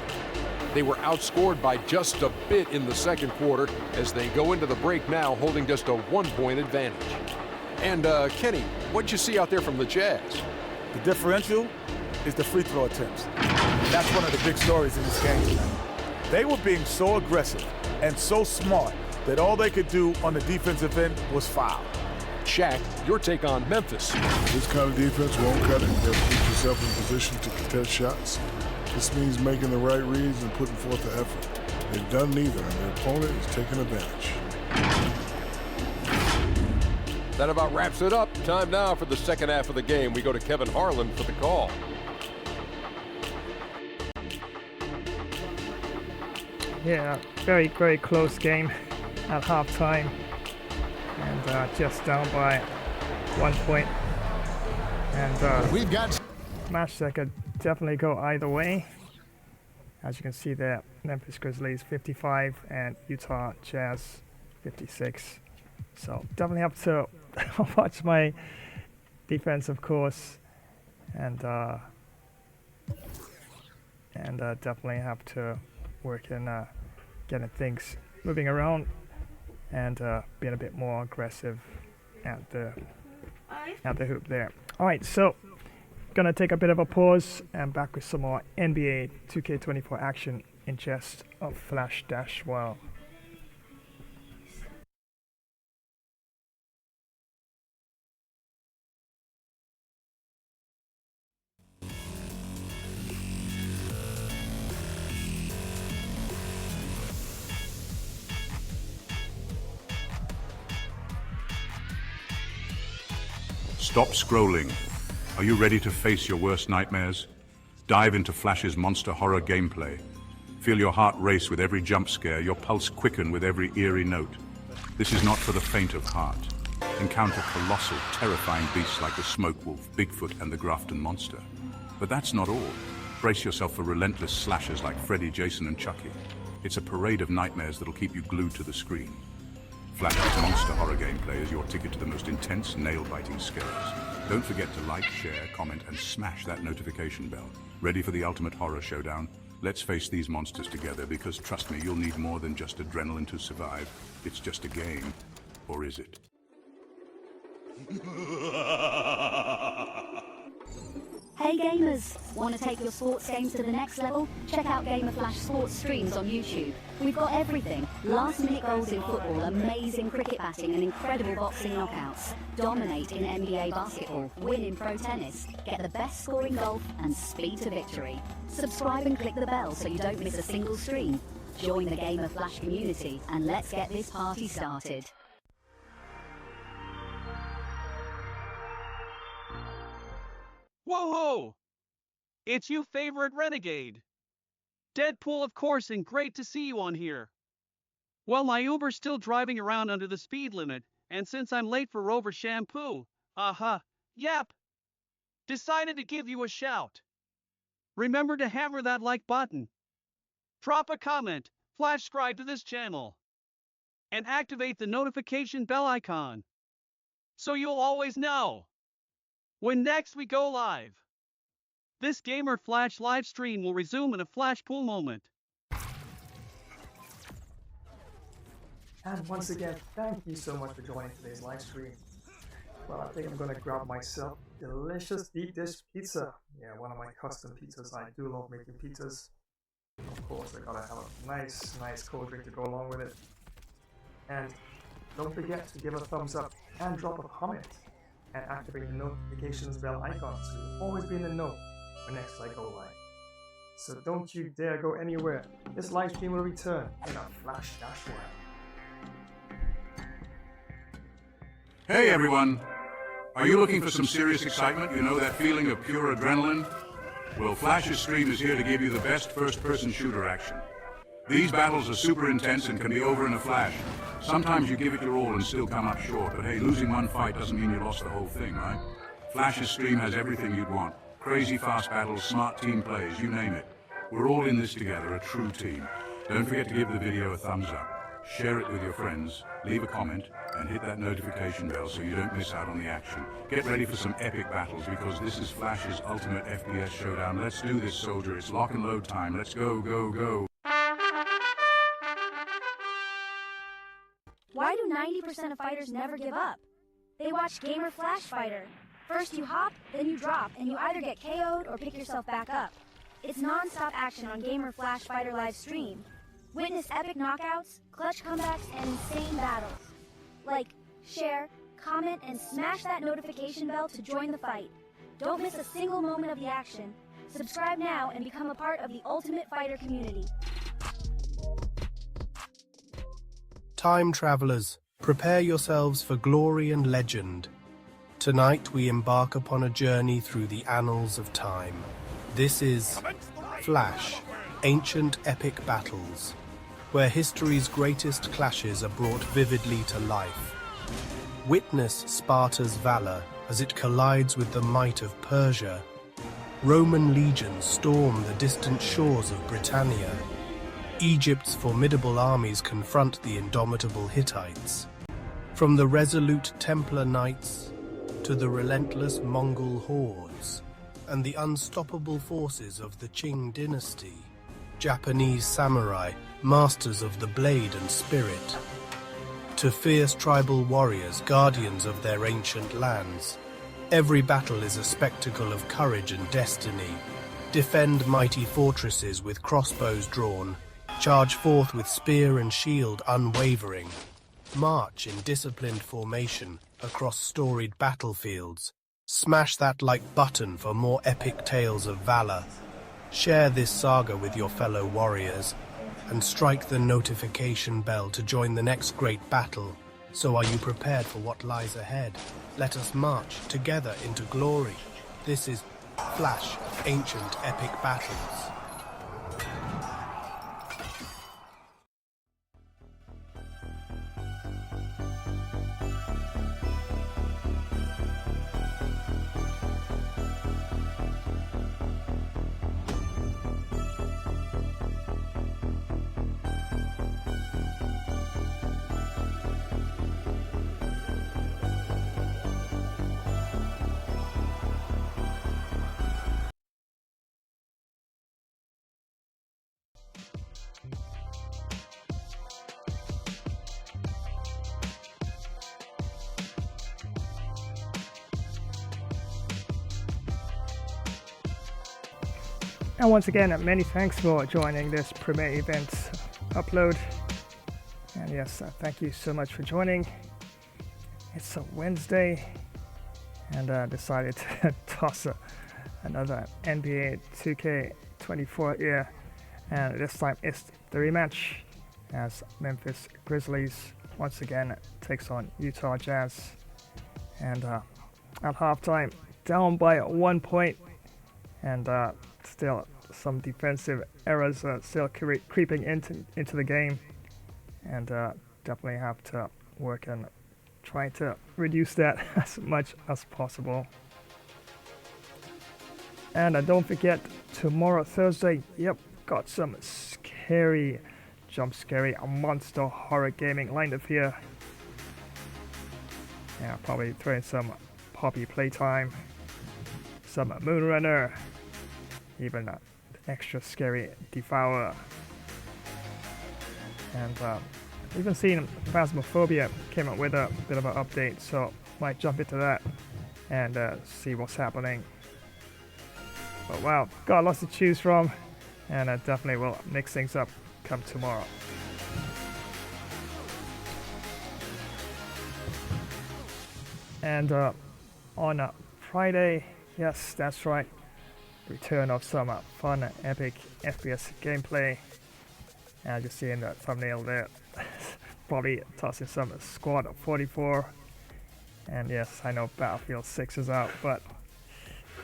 They were outscored by just a bit in the second quarter as they go into the break now holding just a 1-point advantage. And Kenny, what'd you see out there from the Jazz? The differential is the free throw attempts. That's one of the big stories in this game tonight. They were being so aggressive and so smart that all they could do on the defensive end was foul. Shaq, your take on Memphis. This kind of defense won't cut it. You have to put yourself in position to contest shots. This means making the right reads and putting forth the effort. They've done neither, and their opponent is taking advantage. That about wraps it up. Time now for the second half of the game. We go to Kevin Harlan for the call. Yeah, very close game at halftime, and just down by 1 point. And we've got match that could definitely go either way. As you can see there, Memphis Grizzlies 55 and Utah Jazz 56. So definitely have to watch my defense, of course, and definitely have to work in getting things moving around and being a bit more aggressive at the hoop there. All right, so gonna take a bit of a pause and back with some more NBA 2K24 action in just a flash dash while. Stop scrolling. Are you ready to face your worst nightmares? Dive into Flash's monster horror gameplay. Feel your heart race with every jump scare, your pulse quicken with every eerie note. This is not for the faint of heart. Encounter colossal, terrifying beasts like the Smoke Wolf, Bigfoot, and the Grafton Monster. But that's not all. Brace yourself for relentless slashers like Freddy, Jason, and Chucky. It's a parade of nightmares that'll keep you glued to the screen. Flash's monster horror gameplay is your ticket to the most intense, nail-biting scares. Don't forget to like, share, comment, and smash that notification bell. Ready for the ultimate horror showdown? Let's face these monsters together, because trust me, you'll need more than just adrenaline to survive. It's just a game. Or is it? Hey gamers! Want to take your sports games to the next level? Check out Gamer Flash Sports streams on YouTube. We've got everything. Last-minute goals in football, amazing cricket batting and incredible boxing knockouts. Dominate in NBA basketball, win in pro tennis, get the best score in golf and speed to victory. Subscribe and click the bell so you don't miss a single stream. Join the Gamer Flash community and let's get this party started. Whoa-ho! It's you favorite renegade. Deadpool, of course, and great to see you on here. Well, my Uber's still driving around under the speed limit, and since I'm late for Rover shampoo, yep. Decided to give you a shout. Remember to hammer that like button. Drop a comment, flash subscribe to this channel, and activate the notification bell icon, so you'll always know when next we go live. This Gamer Flash live stream will resume in a flash pool moment. And once again, thank you so much for joining today's live stream. Well, I think I'm gonna grab myself delicious deep dish pizza. Yeah, one of my custom pizzas. I do love making pizzas. Of course, I gotta have a nice cold drink to go along with it. And don't forget to give a thumbs up and drop a comment and activate the notifications bell icon so you'll always be in the know when next I go live. So don't you dare go anywhere. This live stream will return in a flash dash while. Hey everyone! Are you looking for some serious excitement? You know that feeling of pure adrenaline? Well, Flash's stream is here to give you the best first-person shooter action. These battles are super intense and can be over in a flash. Sometimes you give it your all and still come up short, but hey, losing one fight doesn't mean you lost the whole thing, right? Flash's stream has everything you'd want. Crazy fast battles, smart team plays, you name it. We're all in this together, a true team. Don't forget to give the video a thumbs up. Share it with your friends, leave a comment, and hit that notification bell so you don't miss out on the action. Get ready for some epic battles because this is Flash's ultimate FPS showdown. Let's do this, soldier. It's lock and load time. Let's go, go, go. Why do 90% of fighters never give up? They watch Gamer Flash Fighter. First you hop, then you drop, and you either get KO'd or pick yourself back up. It's non-stop action on Gamer Flash Fighter live stream. Witness epic knockouts, clutch comebacks, and insane battles. Like, share, comment, and smash that notification bell to join the fight. Don't miss a single moment of the action. Subscribe now and become a part of the Ultimate Fighter community. Time travelers, prepare yourselves for glory and legend. Tonight we embark upon a journey through the annals of time. This is Flash, Ancient Epic Battles, where history's greatest clashes are brought vividly to life. Witness Sparta's valor as it collides with the might of Persia. Roman legions storm the distant shores of Britannia. Egypt's formidable armies confront the indomitable Hittites. From the resolute Templar Knights to the relentless Mongol hordes and the unstoppable forces of the Qing dynasty. Japanese samurai, masters of the blade and spirit, to fierce tribal warriors, guardians of their ancient lands. Every battle is a spectacle of courage and destiny. Defend mighty fortresses with crossbows drawn. Charge forth with spear and shield unwavering. March in disciplined formation across storied battlefields. Smash that like button for more epic tales of valor. Share this saga with your fellow warriors, and strike the notification bell to join the next great battle. So are you prepared for what lies ahead? Let us march together into glory. This is Flash, Ancient Epic Battles. And once again, many thanks for joining this premiere event upload. And yes, thank you so much for joining. It's a Wednesday, and I decided to toss another NBA 2K24 here. And this time it's the rematch as Memphis Grizzlies once again takes on Utah Jazz. And at halftime, down by 1 point, and still some defensive errors still creeping into the game, and definitely have to work on trying to reduce that as much as possible. And don't forget, tomorrow Thursday, yep, got some scary, jump-scary, monster horror gaming lined up here. Yeah, probably throw in some Poppy Playtime, some Moonrunner, even extra scary Devour, and even seen Phasmophobia came up with a bit of an update, so might jump into that and see what's happening. But wow, got lots to choose from, and I definitely will mix things up come tomorrow. And on Friday, yes, that's right, return of some fun, epic FPS gameplay. As you see in the thumbnail there, probably tossing some Squad 44. And yes, I know Battlefield 6 is out, but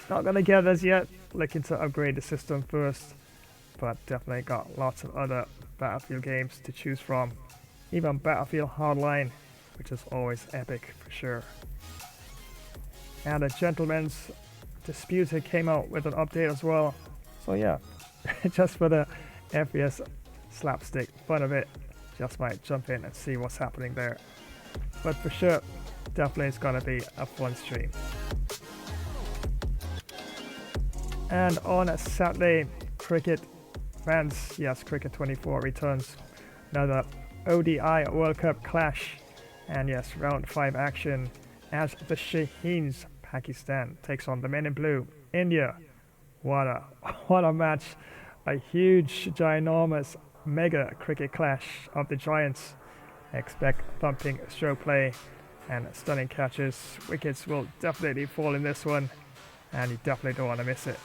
not gonna get this yet. Looking to upgrade the system first, but definitely got lots of other Battlefield games to choose from. Even Battlefield Hardline, which is always epic for sure. And a Gentleman's Disputed came out with an update as well. So yeah, just for the FPS slapstick fun of it, just might jump in and see what's happening there. But for sure, definitely it's gonna be a fun stream. And on a Saturday, cricket fans, yes, Cricket 24 returns. Another ODI World Cup clash, and yes, round 5 action as the Shaheens, Pakistan, takes on the Men in Blue, India. What a match! A huge, ginormous, mega cricket clash of the giants. Expect thumping stroke play and stunning catches. Wickets will definitely fall in this one, and you definitely don't want to miss it.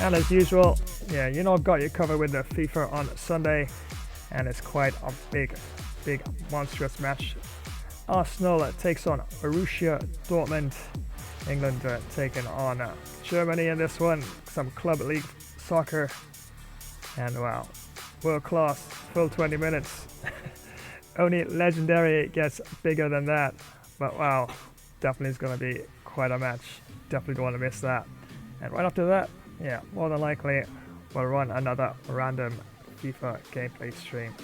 And as usual, yeah, you know, I've got you covered with the FIFA on Sunday, and it's quite a big, monstrous match. Arsenal takes on Borussia Dortmund. England taking on Germany in this one. Some club league soccer, and wow, world class, full 20 minutes. Only legendary gets bigger than that, but wow, definitely is going to be quite a match. Definitely don't want to miss that. And right after that, yeah, more than likely we'll run another random FIFA gameplay stream.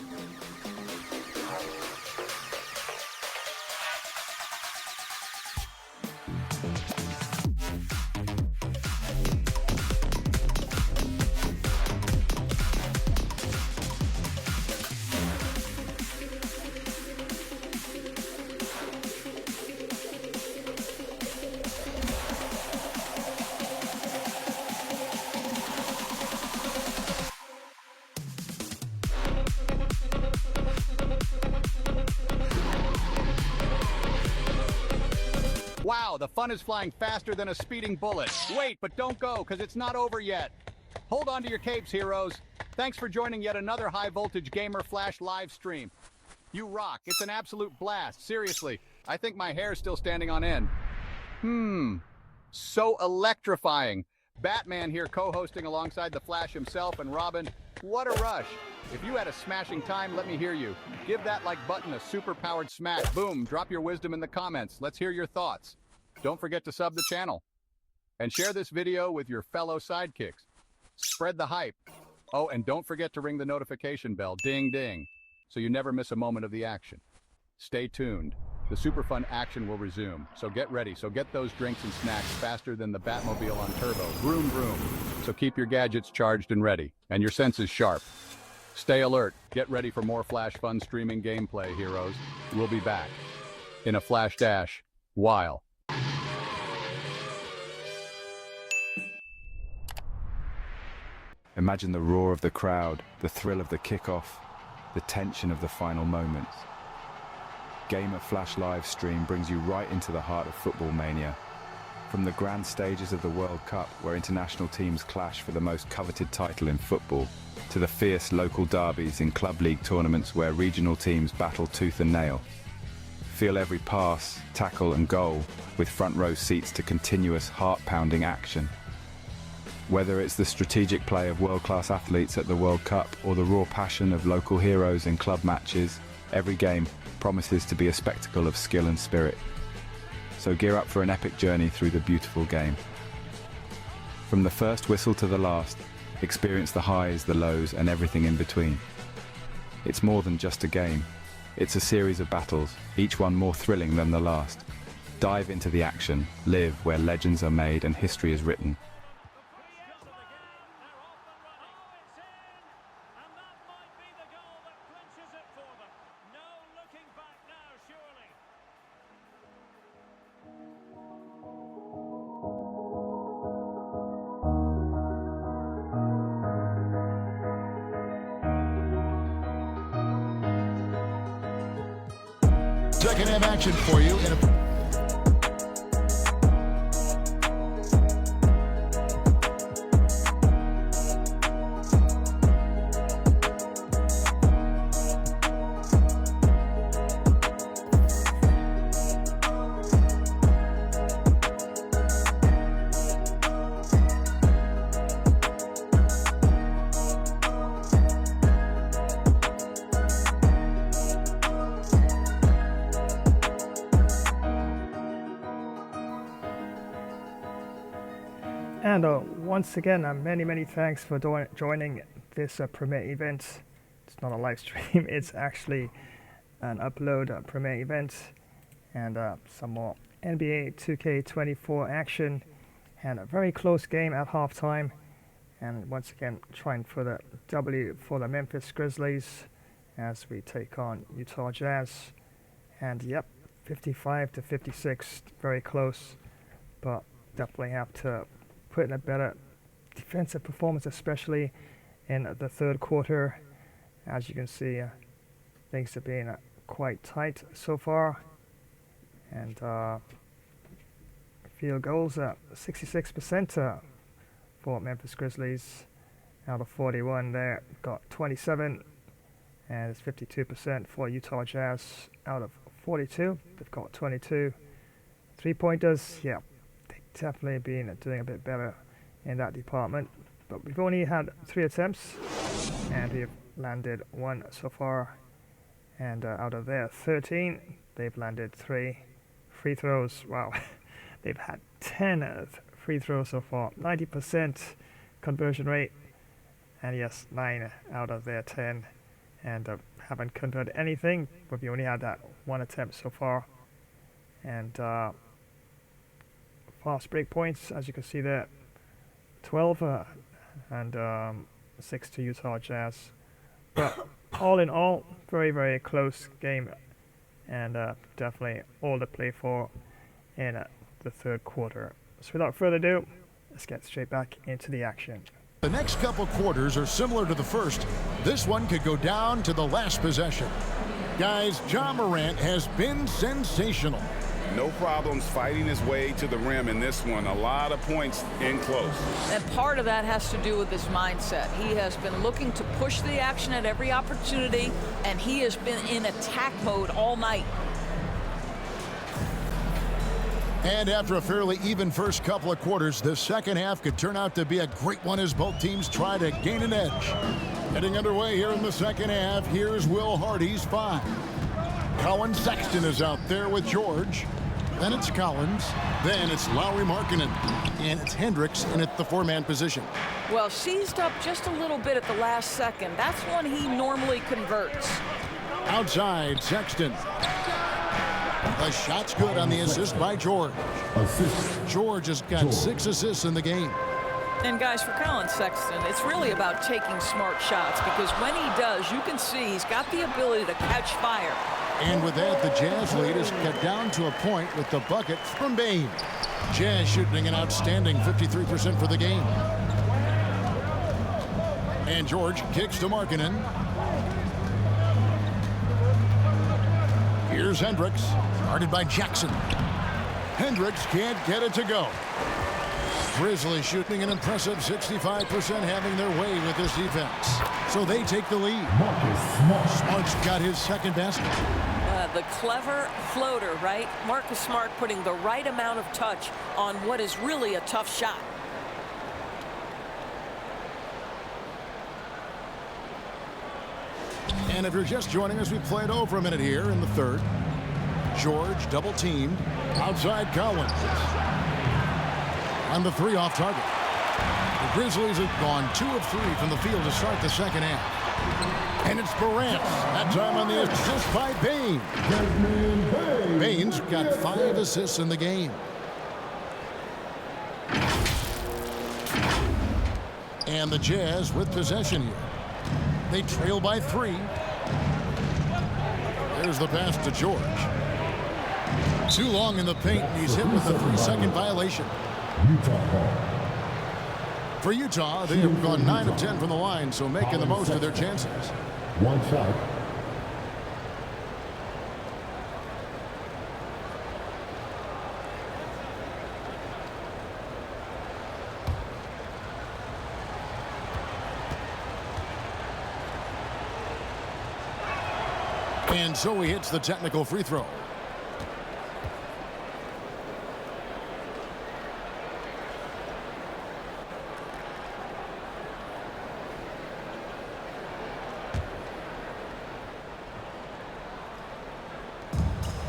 Wow, the fun is flying faster than a speeding bullet. Wait, but don't go, because it's not over yet. Hold on to your capes, heroes. Thanks for joining yet another High Voltage Gamer Flash live stream. You rock. It's an absolute blast. Seriously, I think my hair's still standing on end. So electrifying. Batman here co-hosting alongside the Flash himself, and Robin, what a rush. If you had a smashing time, let me hear you. Give that like button a super-powered smack. Boom, drop your wisdom in the comments. Let's hear your thoughts. Don't forget to sub the channel. And share this video with your fellow sidekicks. Spread the hype. Oh, and don't forget to ring the notification bell, ding ding, so you never miss a moment of the action. Stay tuned. The super fun action will resume, so get ready. So get those drinks and snacks faster than the Batmobile on turbo. Vroom, vroom. So keep your gadgets charged and ready, and your senses sharp. Stay alert. Get ready for more Flash fun streaming gameplay, heroes. We'll be back in a Flash dash while. Imagine the roar of the crowd, the thrill of the kickoff, the tension of the final moments. Gamer Flash live stream brings you right into the heart of football mania. From the grand stages of the World Cup, where international teams clash for the most coveted title in football, to the fierce local derbies in club league tournaments where regional teams battle tooth and nail. Feel every pass, tackle and goal with front row seats to continuous heart-pounding action. Whether it's the strategic play of world-class athletes at the World Cup or the raw passion of local heroes in club matches, every game promises to be a spectacle of skill and spirit. So gear up for an epic journey through the beautiful game. From the first whistle to the last, experience the highs, the lows, and everything in between. It's more than just a game. It's a series of battles, each one more thrilling than the last. Dive into the action, live where legends are made and history is written. second-half action for you in a... And once again, many thanks for joining this premiere event. It's not a live stream, it's actually an upload premiere event, and some more NBA 2K24 action, and a very close game at halftime. And once again, trying for the W for the Memphis Grizzlies as we take on Utah Jazz. And yep, 55-56, very close, but definitely have to put in a better defensive performance, especially in the third quarter. As you can see, things have been quite tight so far. And field goals at 66% for Memphis Grizzlies out of 41. They got 27, and it's 52% for Utah Jazz out of 42. They've got 22. 3-pointers, yeah, definitely been doing a bit better in that department, but we've only had 3 attempts and we've landed 1 so far, and out of their 13 they've landed 3 free throws. Wow. They've had 10 free throws so far, 90% conversion rate, and yes, 9 out of their 10, and haven't converted anything, but we only had that 1 attempt so far. And fast break points, as you can see there, 12 and 6 to Utah Jazz. But all in all, very close game, and definitely all to play for in the third quarter. So without further ado, let's get straight back into the action. The next couple quarters are similar to the first. This one could go down to the last possession. Guys, Ja Morant has been sensational. No problems fighting his way to the rim in this one. A lot of points in close. And part of that has to do with his mindset. He has been looking to push the action at every opportunity, and he has been in attack mode all night. And after a fairly even first couple of quarters, the second half could turn out to be a great one as both teams try to gain an edge. Heading underway here in the second half, here's Will Hardy's 5. Colin Sexton is out there with George. Then it's Collins. Then it's Lauri Markkanen. And it's Hendricks in at the 4-man position. Well, seized up just a little bit at the last second. That's when he normally converts. Outside, Sexton. The shot's good on the assist by George. George has got 6 assists in the game. And guys, for Colin Sexton, it's really about taking smart shots, because when he does, you can see he's got the ability to catch fire. And with that, the Jazz lead is cut down to a point with the bucket from Bane. Jazz shooting an outstanding 53% for the game. And George kicks to Markkanen. Here's Hendricks, guarded by Jackson. Hendricks can't get it to go. Grizzlies shooting an impressive 65%, having their way with this defense. So they take the lead. Smart's got his second basket. The clever floater, right? Marcus Smart putting the right amount of touch on what is really a tough shot. And if you're just joining us, we played over a minute here in the third. George double teamed. Outside Collins. On the 3 off target. The Grizzlies have gone 2 of 3 from the field to start the second half. And it's Morant. That time on the assist by Bane. Bane's got 5 assists in the game. And the Jazz with possession here. They trail by 3. There's the pass to George. Too long in the paint, and he's hit with a 3-second violation. For Utah, they have gone 9 of 10 from the line, so making the most of their chances. 1 shot. And so he hits the technical free throw.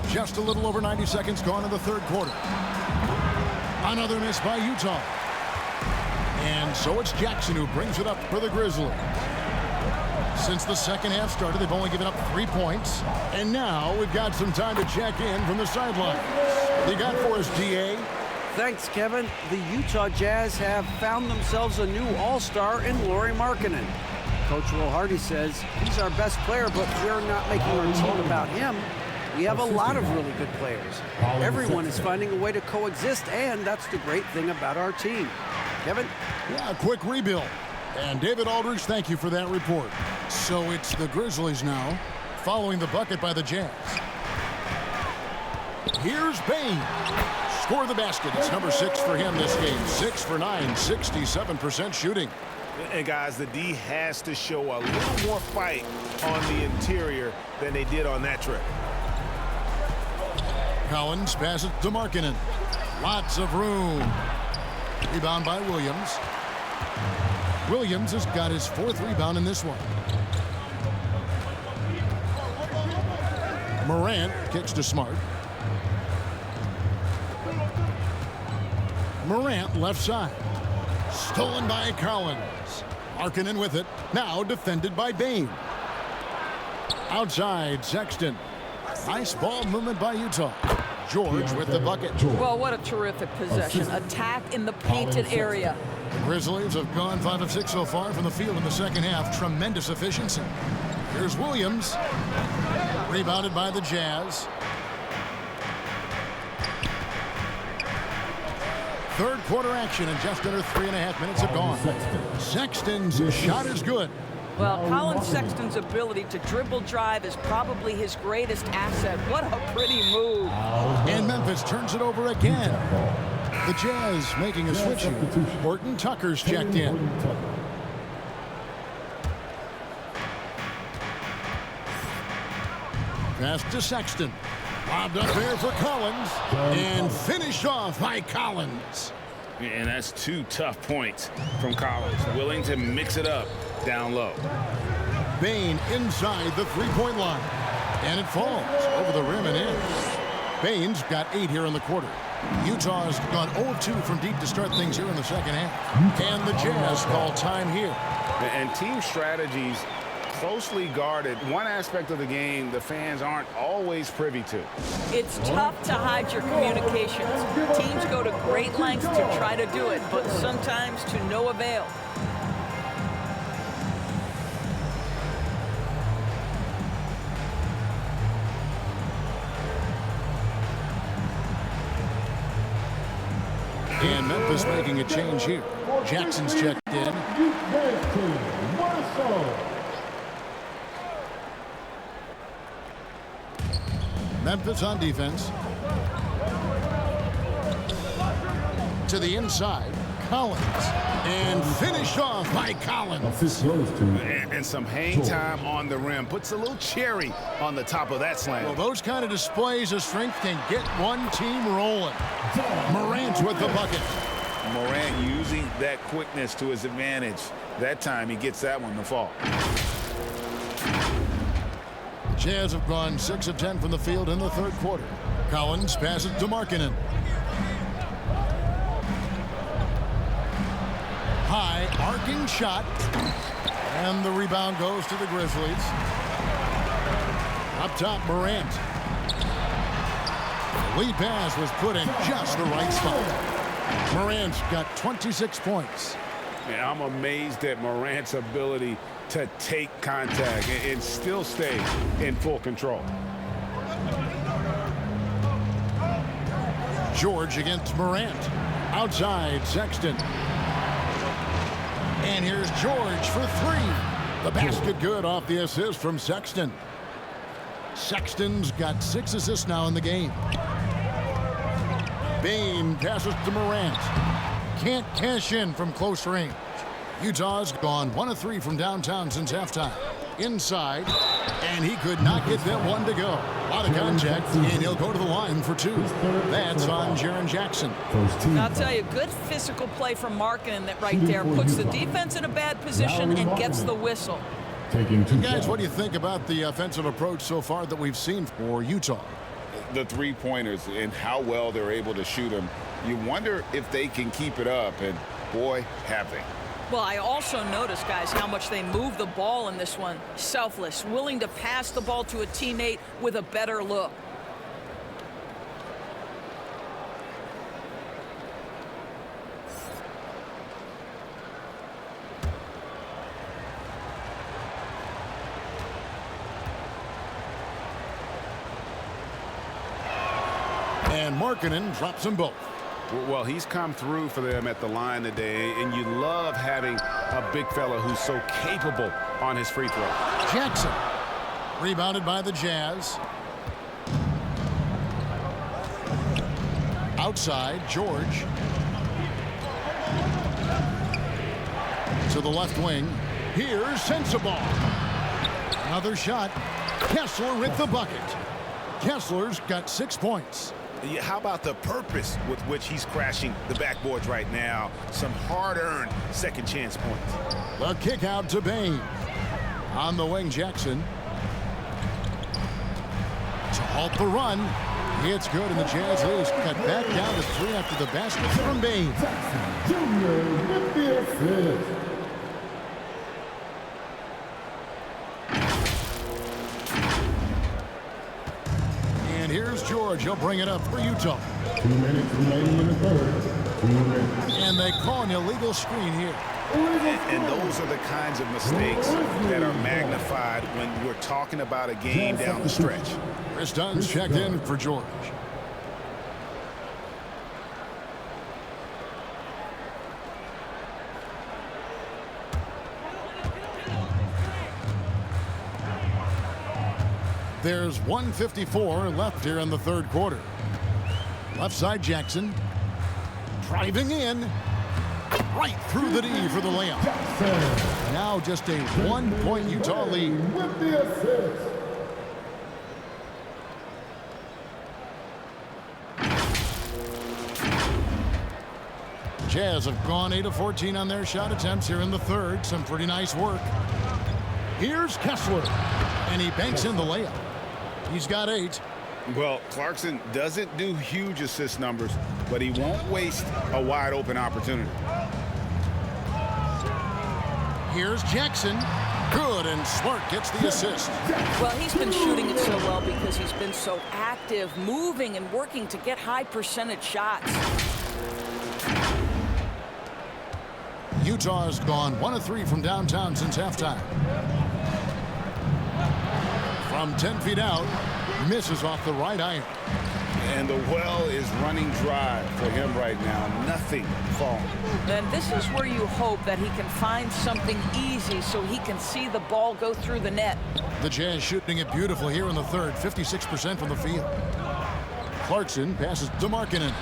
Just a little over 90 seconds gone in the third quarter. Another miss by Utah. And so it's Jackson who brings it up for the Grizzlies. Since the second half started, they've only given up 3 points. And now we've got some time to check in from the sidelines. What you got for us, GA? Thanks, Kevin. The Utah Jazz have found themselves a new all-star in Lauri Markkanen. Coach Will Hardy says he's our best player, but we're not making our team about him. We have a lot of really good players. Everyone is finding a way to coexist, and that's the great thing about our team. Kevin? Yeah, a quick rebuild. And David Aldridge, thank you for that report. So it's the Grizzlies now, following the bucket by the Jazz. Here's Bane. Score the basket. It's number 6 for him this game. 6 for 9, 67% shooting. And guys, the D has to show a little more fight on the interior than they did on that trip. Collins passes to Markkanen. Lots of room. Rebound by Williams. Williams has got his 4th rebound in this one. Morant kicks to Smart. Morant left side. Stolen by Collins. Markkanen with it. Now defended by Bane. Outside, Sexton. Nice ball movement by Utah. George with the bucket. Well, what a terrific possession. Attack in the painted area. The Grizzlies have gone 5 of 6 so far from the field in the second half. Tremendous efficiency. Here's Williams. Rebounded by the Jazz. Third quarter action, and just under 3.5 minutes have gone. Sexton's shot is good. Well, Colin Sexton's ability to dribble drive is probably his greatest asset. What a pretty move. And Memphis turns it over again. The Jazz making a switch here. Horton Tucker's checked in. Pass to Sexton. Lobbed up there for Collins. And finished off by Collins. And that's 2 tough points from Collins. Willing to mix it up down low. Bane inside the three-point line. And it falls over the rim and in. Bane's got 8 here in the quarter. Utah's gone 0-2 from deep to start things here in the second half. And the Jazz call time here. And team strategies closely guarded. One aspect of the game the fans aren't always privy to. It's tough to hide your communications. Teams go to great lengths to try to do it, but sometimes to no avail. And Memphis making a change here. Jackson's checked in. Memphis on defense. To the inside, Collins. And finished off by Collins. And some hang time on the rim. Puts a little cherry on the top of that slam. Well, those kind of displays of strength can get one team rolling. Morant with the bucket. Morant using that quickness to his advantage. That time he gets that one to fall. Jazz have gone 6 of 10 from the field in the third quarter. Collins passes to Markkanen. High arcing shot. And the rebound goes to the Grizzlies. Up top, Morant. The lead pass was put in just the right spot. Morant's got 26 points. Man, I'm amazed at Morant's ability to take contact and still stay in full control. George against Morant. Outside, Sexton. And here's George for 3. The basket good off the assist from Sexton. Sexton's got 6 assists now in the game. Bane passes to Morant. Can't cash in from close range. Utah's gone 1 of 3 from downtown since halftime. Inside, And he could not get that one to go. A lot of contact, and he'll go to the line for 2. That's on Jaren Jackson. I'll tell you, good physical play from Markkanen that right there puts the defense in a bad position and gets the whistle. Guys, what do you think about the offensive approach so far that we've seen for Utah? The three-pointers and how well they're able to shoot them. You wonder if they can keep it up, and boy, have they. Well, I also noticed, guys, how much they move the ball in this one. Selfless, willing to pass the ball to a teammate with a better look. And Markkanen drops them both. Well, he's come through for them at the line today, and you love having a big fella who's so capable on his free throw. Jackson, rebounded by the Jazz. Outside, George. To the left wing. Here's Sensabaugh. Another shot. Kessler with the bucket. Kessler's got 6 points. How about the purpose with which he's crashing the backboards right now? Some hard-earned second chance points. The kick out to Bain. On the wing, Jackson. To halt the run. It's good, and the Jazz lead is cut back down to 3 after the basket from Bain. And here's George. He'll bring it up for Utah. 2 minutes remaining in the third. 2 minutes. And they call an illegal screen here. And those are the kinds of mistakes that are magnified when we're talking about a game down the stretch. Chris Dunn's checked in for George. There's 1:54 left here in the third quarter. Left side, Jackson. Driving in. Right through the D for the layup. Now just a 1-point Utah lead. With the assist. Jazz have gone 8 of 14 on their shot attempts here in the third. Some pretty nice work. Here's Kessler. And he banks in the layup. He's got 8. Well, Clarkson doesn't do huge assist numbers, but he won't waste a wide open opportunity. Here's Jackson. Good, and Smart gets the assist. Well, he's been shooting it so well because he's been so active, moving and working to get high percentage shots. Utah has gone 1 of 3 from downtown since halftime. From 10 feet out, misses off the right iron. And the well is running dry for him right now. Nothing falling. And this is where you hope that he can find something easy so he can see the ball go through the net. The Jazz shooting it beautifully here in the third, 56% from the field. Clarkson passes to Markkanen.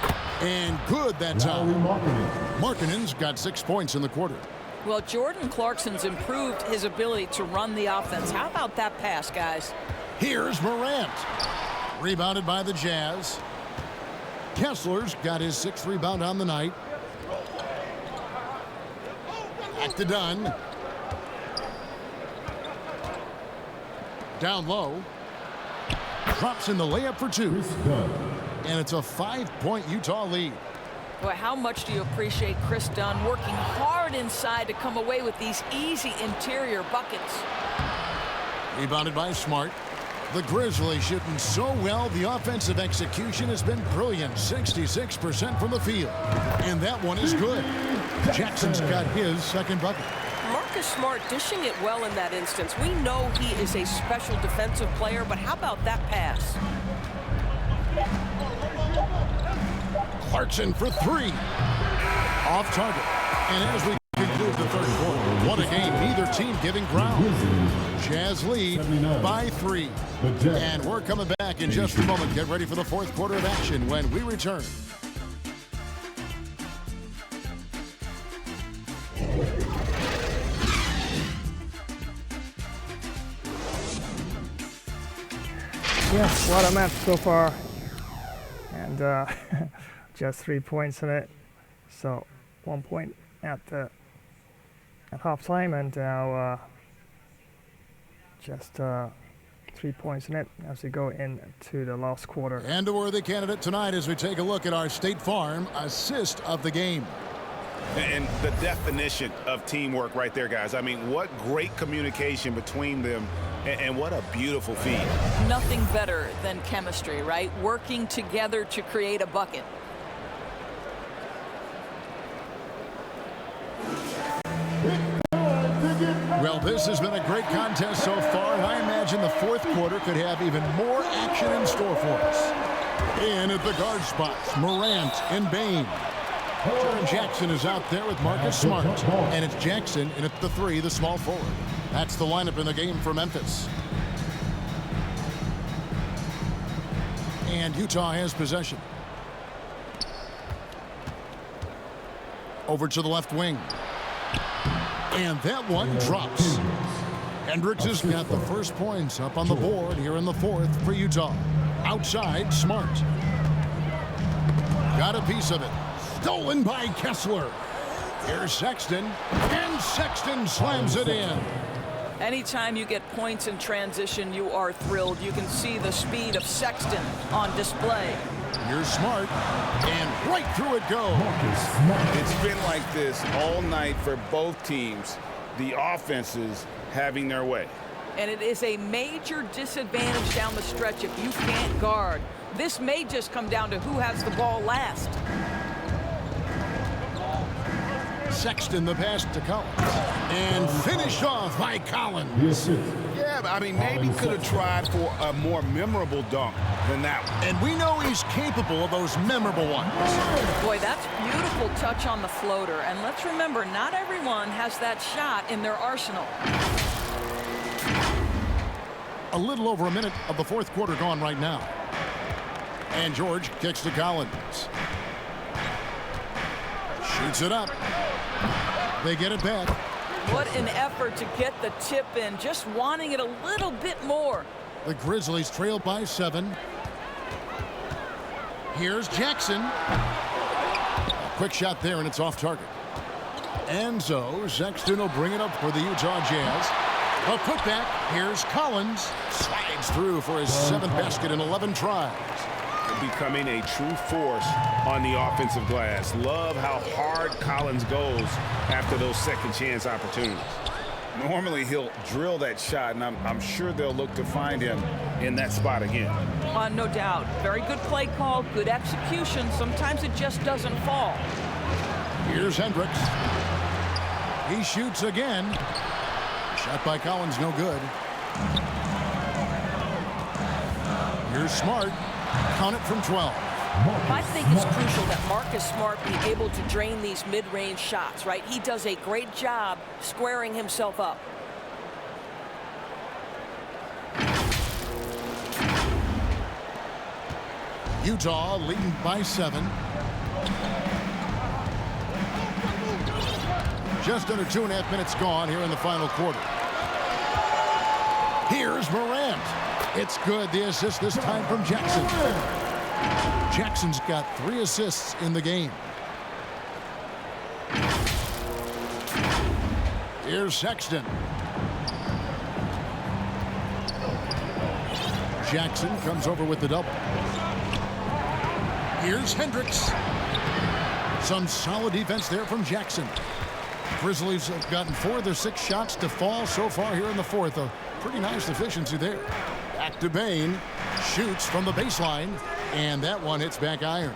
And good that time. Markkanen's got 6 points in the quarter. Well, Jordan Clarkson's improved his ability to run the offense. How about that pass, guys? Here's Morant. Rebounded by the Jazz. Kessler's got his 6th rebound on the night. Back to Dunn. Down low. Drops in the layup for 2. And it's a 5-point Utah lead. Boy, how much do you appreciate Chris Dunn working hard inside to come away with these easy interior buckets? Rebounded by Smart. The Grizzlies shooting so well, the offensive execution has been brilliant. 66% from the field. And that one is good. Jackson's got his 2nd bucket. Marcus Smart dishing it well in that instance. We know he is a special defensive player, but how about that pass? Clarkson for 3. Off target. And as we conclude the third quarter, what a game. Neither team giving ground. Jazz lead by 3. And we're coming back in just a moment. Get ready for the fourth quarter of action when we return. Yes, what a match so far. And just 3 points in it. So 1 point at halftime, and now just 3 points in it as we go into the last quarter. And a worthy candidate tonight as we take a look at our State Farm assist of the game. And the definition of teamwork right there, guys. I mean, what great communication between them, and what a beautiful feed. Nothing better than chemistry, right? Working together to create a bucket. Well, this has been a great contest so far, and I imagine the fourth quarter could have even more action in store for us. In at the guard spots, Morant and Bain. Jaren Jackson is out there with Marcus Smart, and it's Jackson in at the 3, the small forward. That's the lineup in the game for Memphis. And Utah has possession. Over to the left wing. And that one drops. Hendricks has got the first points up on the board here in the fourth for Utah. Outside, Smart. Got a piece of it. Stolen by Kessler. Here's Sexton, and Sexton slams it in. Anytime you get points in transition, you are thrilled. You can see the speed of Sexton on display. Here's Smart, and right through it goes. It's been like this all night for both teams. The offenses having their way. And it is a major disadvantage down the stretch if you can't guard. This may just come down to who has the ball last. Sexton the pass to Collins. And finished off by Collins. Yeah, but I mean, maybe could have tried for a more memorable dunk than that one. And we know he's capable of those memorable ones. Boy, that's beautiful touch on the floater. And let's remember, not everyone has that shot in their arsenal. A little over a minute of the fourth quarter gone right now. And George kicks to Collins. Shoots it up. They get it back. What an effort to get the tip in, just wanting it a little bit more. The Grizzlies trail by 7. Here's Jackson. A quick shot there, and it's off target. And so Sexton will bring it up for the Utah Jazz. A putback. Here's Collins. Slides through for his 7th basket in 11 tries. Becoming a true force on the offensive glass. Love how hard Collins goes after those second chance opportunities. Normally he'll drill that shot, and I'm sure they'll look to find him in that spot again. No doubt. Very good play call, good execution. Sometimes it just doesn't fall. Here's Hendricks. He shoots again. Shot by Collins, no good. Here's Smart. Count it from 12. I think it's crucial that Marcus Smart be able to drain these mid-range shots, right? He does a great job squaring himself up. Utah leading by 7. Just under 2.5 minutes gone here in the final quarter. Here's Morant. It's good. The assist this time from Jackson. Jackson's got 3 assists in the game. Here's Sexton. Jackson comes over with the double. Here's Hendricks. Some solid defense there from Jackson. Grizzlies have gotten 4 of their 6 shots to fall so far here in the fourth. A pretty nice efficiency there. Back to Bain. Shoots from the baseline. And that one hits back iron.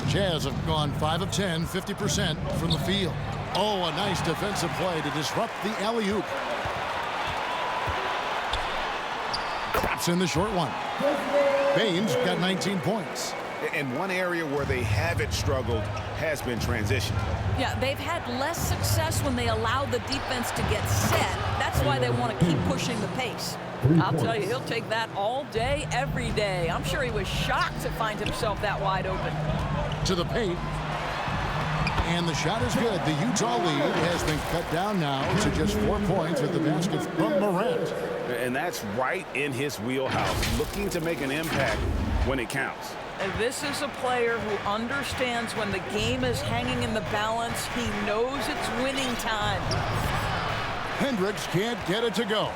Jazz have gone 5 of 10, 50% from the field. Oh, a nice defensive play to disrupt the alley-oop. Drops in the short one. Bain's got 19 points. And one area where they haven't struggled has been transition. Yeah, they've had less success when they allow the defense to get set. That's why they want to keep pushing the pace. I'll tell you, he'll take that all day, every day. I'm sure he was shocked to find himself that wide open. To the paint. And the shot is good. The Utah lead has been cut down now to just 4 points with the basket from Morant. And that's right in his wheelhouse, looking to make an impact when it counts. And this is a player who understands when the game is hanging in the balance. He knows it's winning time. Hendricks can't get it to go.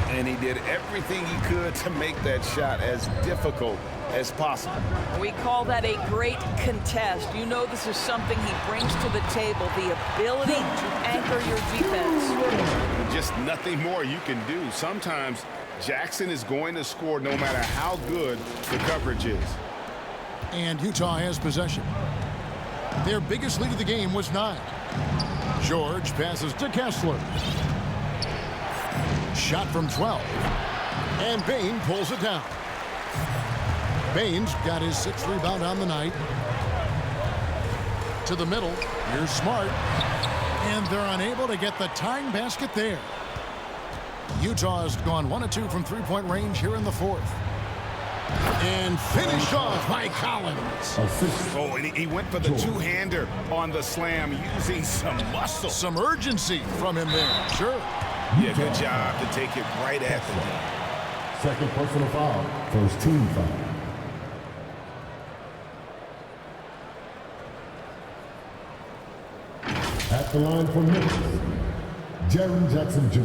And he did everything he could to make that shot as difficult as possible. We call that a great contest. You know this is something he brings to the table, the ability to anchor your defense. Just nothing more you can do. Sometimes Jackson is going to score no matter how good the coverage is. And Utah has possession. Their biggest lead of the game was 9. George passes to Kessler. Shot from 12. And Bain pulls it down. Bain's got his 6th rebound on the night. To the middle. Here's Smart. And they're unable to get the tying basket there. Utah has gone 1 of 2 from three-point range here in the 4th. And finished off by Collins. Oh, and he went for the two-hander on the slam, using some muscle. Some urgency from him there. Sure. Yeah, good job to take it right at the net. Second personal foul. First team foul. At the line for Memphis, Jaren Jackson Jr.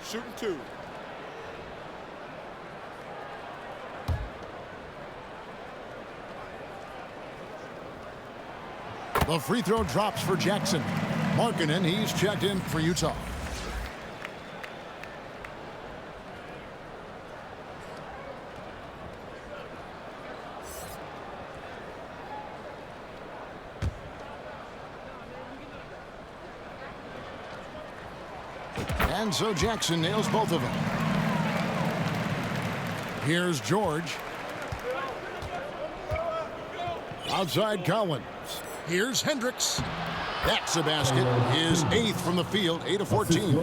Shooting 2. The free throw drops for Jackson. Markkanen, he's checked in for Utah. And so Jackson nails both of them. Here's George. Outside Collins. Here's Hendricks. That's a basket. His 8th from the field, 8 of 14.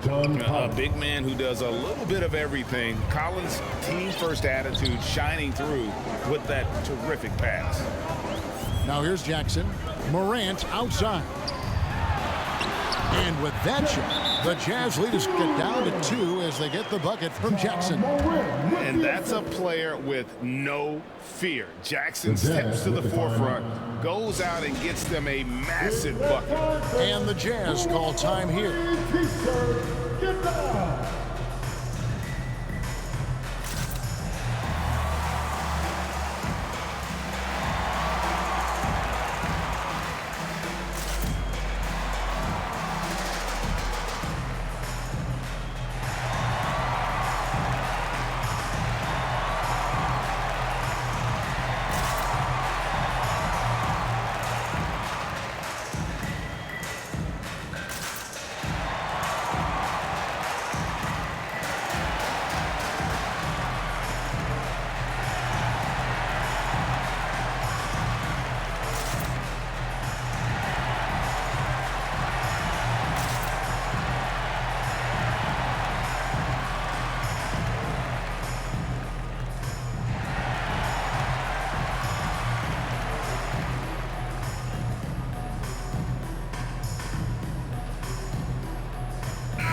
A big man who does a little bit of everything. Collins' team-first attitude shining through with that terrific pass. Now here's Jackson. Morant outside. And with that shot, the Jazz leaders get down to 2 as they get the bucket from Jackson. And that's a player with no fear. Jackson steps to the forefront, goes out and gets them a massive bucket. And the Jazz call time here.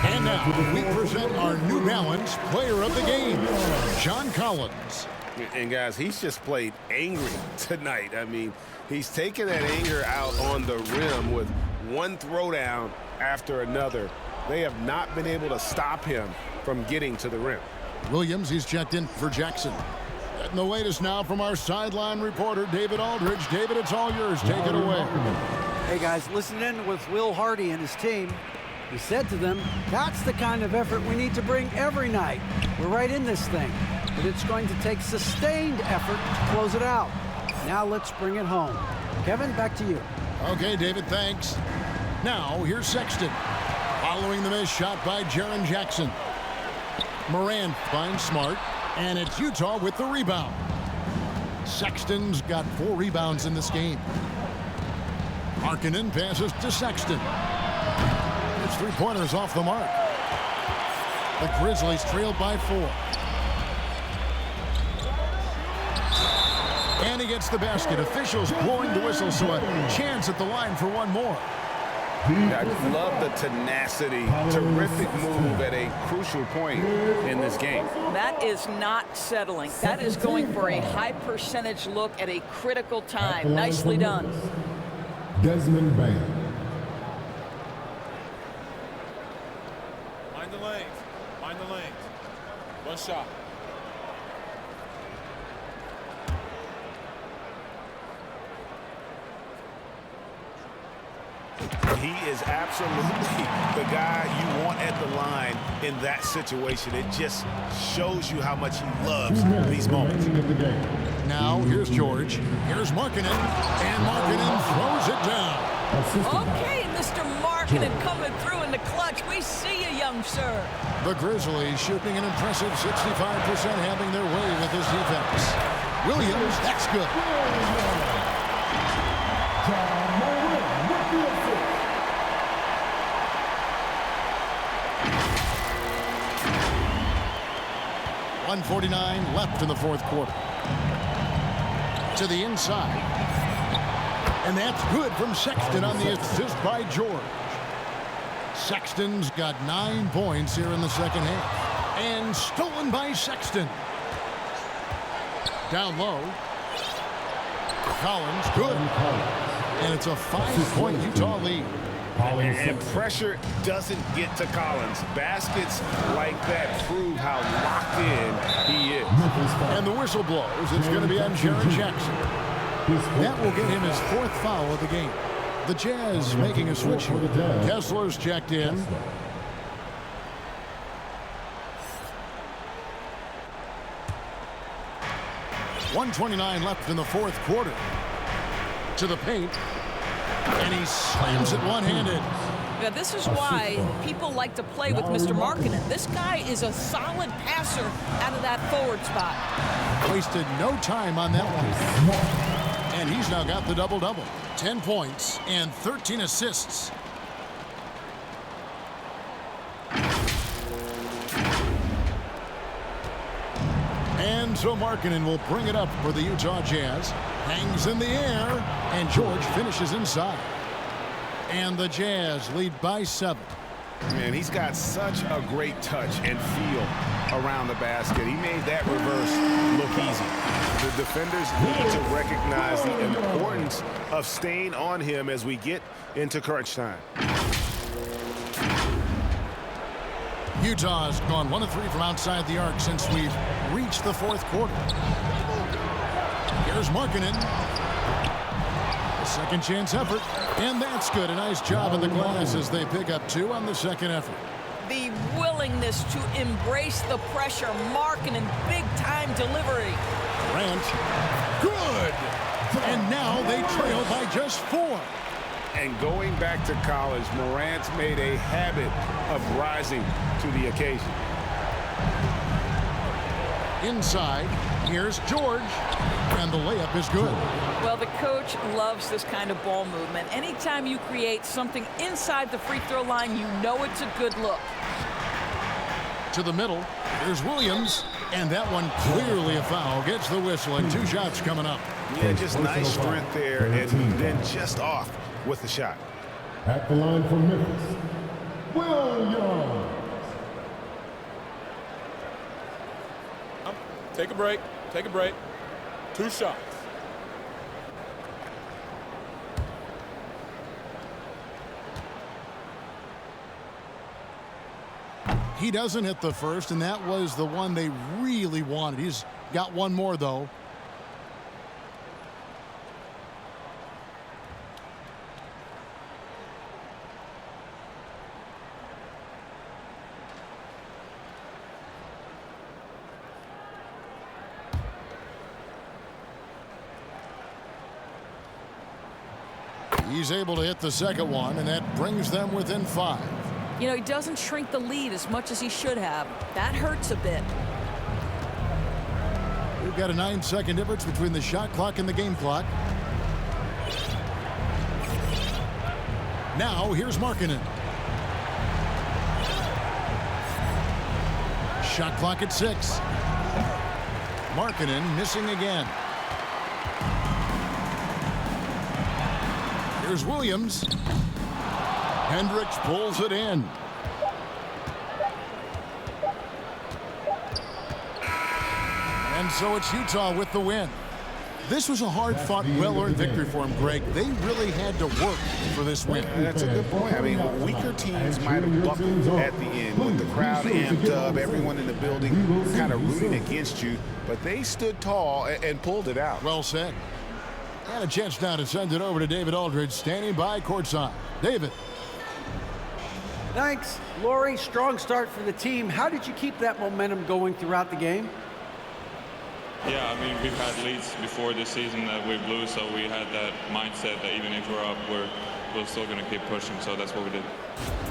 And now we present our New Balance Player of the Game, John Collins. And guys, he's just played angry tonight. I mean, he's taken that anger out on the rim with one throwdown after another. They have not been able to stop him from getting to the rim. Williams, he's checked in for Jackson. And the latest now from our sideline reporter, David Aldridge. David, it's all yours. Take it away. Hey, guys, listen in with Will Hardy and his team. He said to them, that's the kind of effort we need to bring every night. We're right in this thing, but it's going to take sustained effort to close it out. Now let's bring it home. Kevin, back to you. Okay, David, thanks. Now, here's Sexton. Following the missed shot by Jaren Jackson. Morant finds Smart, and it's Utah with the rebound. Sexton's got 4 rebounds in this game. Markkanen passes to Sexton. His three-pointers off the mark. The Grizzlies trailed by 4. And he gets the basket. Officials blowing the whistle, so a chance at the line for one more. I love the tenacity. Terrific move at a crucial point in this game. That is not settling. That is going for a high percentage look at a critical time. Nicely done. Desmond Bain. Mind the lanes. Mind the lanes. One shot. He is absolutely the guy you want at the line in that situation. It just shows you how much he loves these moments. Now, here's George. Here's Markkanen. And Markkanen throws it down. Okay, Mr. Markkanen coming through in the clutch. We see you, young sir. The Grizzlies shooting an impressive 65%, having their way with this defense. Williams, that's good. 1:49 left in the fourth quarter. To the inside. And that's good from Sexton on the assist by George. Sexton's got 9 points here in the second half. And stolen by Sexton. Down low. Collins, good. And it's a 5-point Utah lead. And pressure doesn't get to Collins. Baskets like that prove how locked in he is. And the whistle blows. It's going to be on Jaren Jackson. That will get him his 4th foul of the game. The Jazz making a switch. Kessler's checked in. .129 left in the fourth quarter. To the paint. And he slams it one-handed. Yeah, this is why people like to play with Mr. Markkanen. This guy is a solid passer out of that forward spot. Wasted no time on that one. And he's now got the double-double. 10 points and 13 assists. And so Markkanen will bring it up for the Utah Jazz. Hangs in the air, and George finishes inside. And the Jazz lead by 7. Man, he's got such a great touch and feel around the basket. He made that reverse look easy. The defenders need to recognize the importance of staying on him as we get into crunch time. Utah's gone 1 of 3 from outside the arc since we've reached the fourth quarter. Here's Markkanen. A second chance effort. And that's good. A nice job in the glass as they pick up 2 on the second effort. The willingness to embrace the pressure. Markkanen, big-time delivery. Morant. Good. And now they trail by just 4. And going back to college, Morant's made a habit of rising to the occasion. Inside, here's George, and the layup is good. Well, the coach loves this kind of ball movement. Anytime you create something inside the free throw line, you know it's a good look. To the middle, here's Williams, and that one clearly a foul. Gets the whistle, and 2 shots coming up. Yeah, just nice strength there, and then just off with the shot. At the line for Memphis, Williams. Take a break. Take a break. 2 shots. He doesn't hit the first, and that was the one they really wanted. He's got 1 more, though. He's able to hit the second one, and that brings them within 5. You know, he doesn't shrink the lead as much as he should have. That hurts a bit. We've got a 9-second difference between the shot clock and the game clock. Now, here's Markkanen. Shot clock at 6. Markkanen missing again. Here's Williams. Hendricks pulls it in. And so it's Utah with the win. This was a hard-fought, well-earned victory for them, Greg. They really had to work for this win. That's a good point. I mean, weaker teams might have buckled at the end with the crowd amped up, everyone in the building kind of rooting against you, but they stood tall and pulled it out. Well said. And a chance now to send it over to David Aldridge, standing by courtside. David. Thanks, Laurie. Strong start for the team. How did you keep that momentum going throughout the game? Yeah, I mean, we've had leads before this season that we blew, so we had that mindset that even if we're up, we're still going to keep pushing, so that's what we did.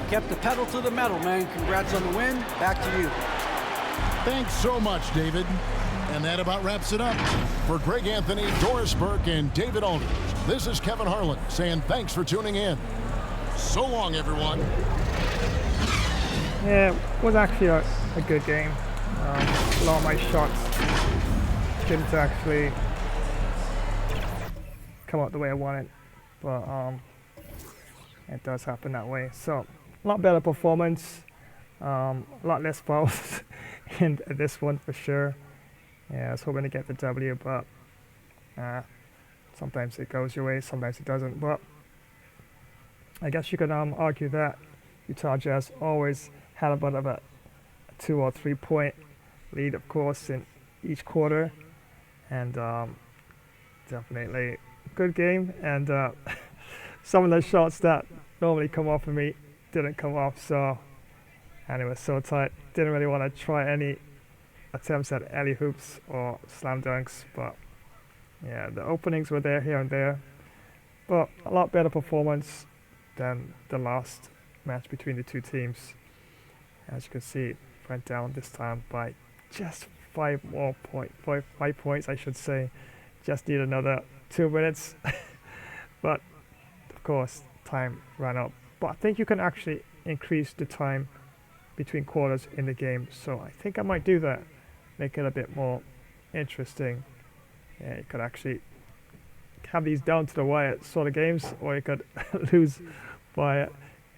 Kept the pedal to the metal, man. Congrats on the win. Back to you. Thanks so much, David. And that about wraps it up. For Greg Anthony, Doris Burke, and David Aldridge, this is Kevin Harlan saying thanks for tuning in. So long, everyone. Yeah, it was actually a good game. A lot of my shots didn't actually come out the way I wanted, but it does happen that way. So a lot better performance, a lot less fouls in this one for sure. Yeah, I was hoping to get the W, but sometimes it goes your way, sometimes it doesn't. But I guess you could argue that Utah Jazz always had a bit of a 2 or 3 point lead, of course, in each quarter. And definitely good game. And some of the shots that normally come off of me didn't come off. So, and it was so tight. Didn't really want to try any attempts at alley hoops or slam dunks. But yeah, the openings were there here and there. But a lot better performance than the last match between the two teams. As you can see, it went down this time by just 5 points, I should say. Just need another 2 minutes. But of course, time ran out. But I think you can actually increase the time between quarters in the game. So I think I might do that. Make it a bit more interesting. Yeah, you could actually have these down to the wire sort of games, or you could lose by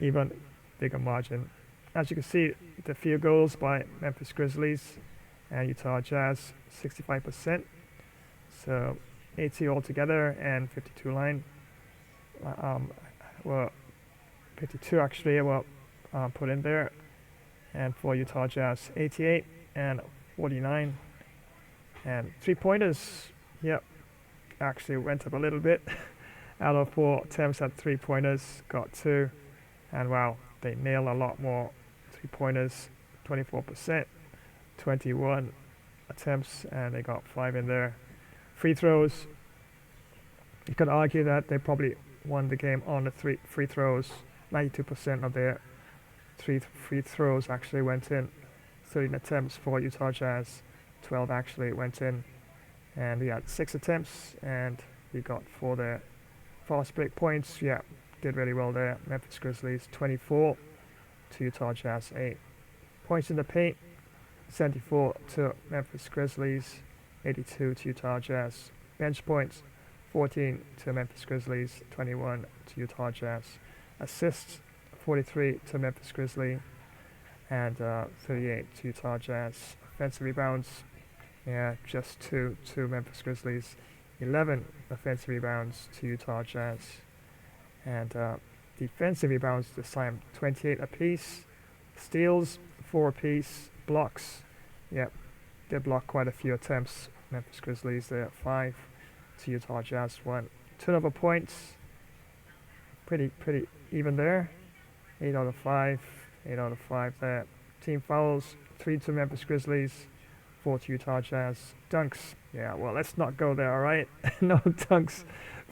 even bigger margin. As you can see, the field goals by Memphis Grizzlies and Utah Jazz, 65%. So 80 altogether and 52 line. Well, 52 actually were put in there. And for Utah Jazz, 88 and 49. And 3-pointers, yep, actually went up a little bit. Out of 4 attempts at 3-pointers, got 2. And wow, they nailed a lot more 3-pointers, 24%, 21 attempts, and they got 5 in there. Free throws, you could argue that they probably won the game on the free throws. 92% of their free throws actually went in. 13 attempts for Utah Jazz, 12 actually went in. And we had 6 attempts, and we got 4 there. Fast break points, yeah, did really well there. Memphis Grizzlies 24 to Utah Jazz 8. Points in the paint, 74 to Memphis Grizzlies, 82 to Utah Jazz. Bench points, 14 to Memphis Grizzlies, 21 to Utah Jazz. Assists, 43 to Memphis Grizzlies, and 38 to Utah Jazz. Offensive rebounds, yeah, just 2 to Memphis Grizzlies. 11 offensive rebounds to Utah Jazz. And defensive rebounds this time, 28 apiece. Steals, 4 apiece. Blocks, yep, they blocked quite a few attempts. Memphis Grizzlies there, 5 to Utah Jazz 1. Turnover points, pretty even there. 8 out of 5 there. Team fouls, 3 to Memphis Grizzlies, 4 to Utah Jazz. Dunks, yeah, well, let's not go there, all right? No dunks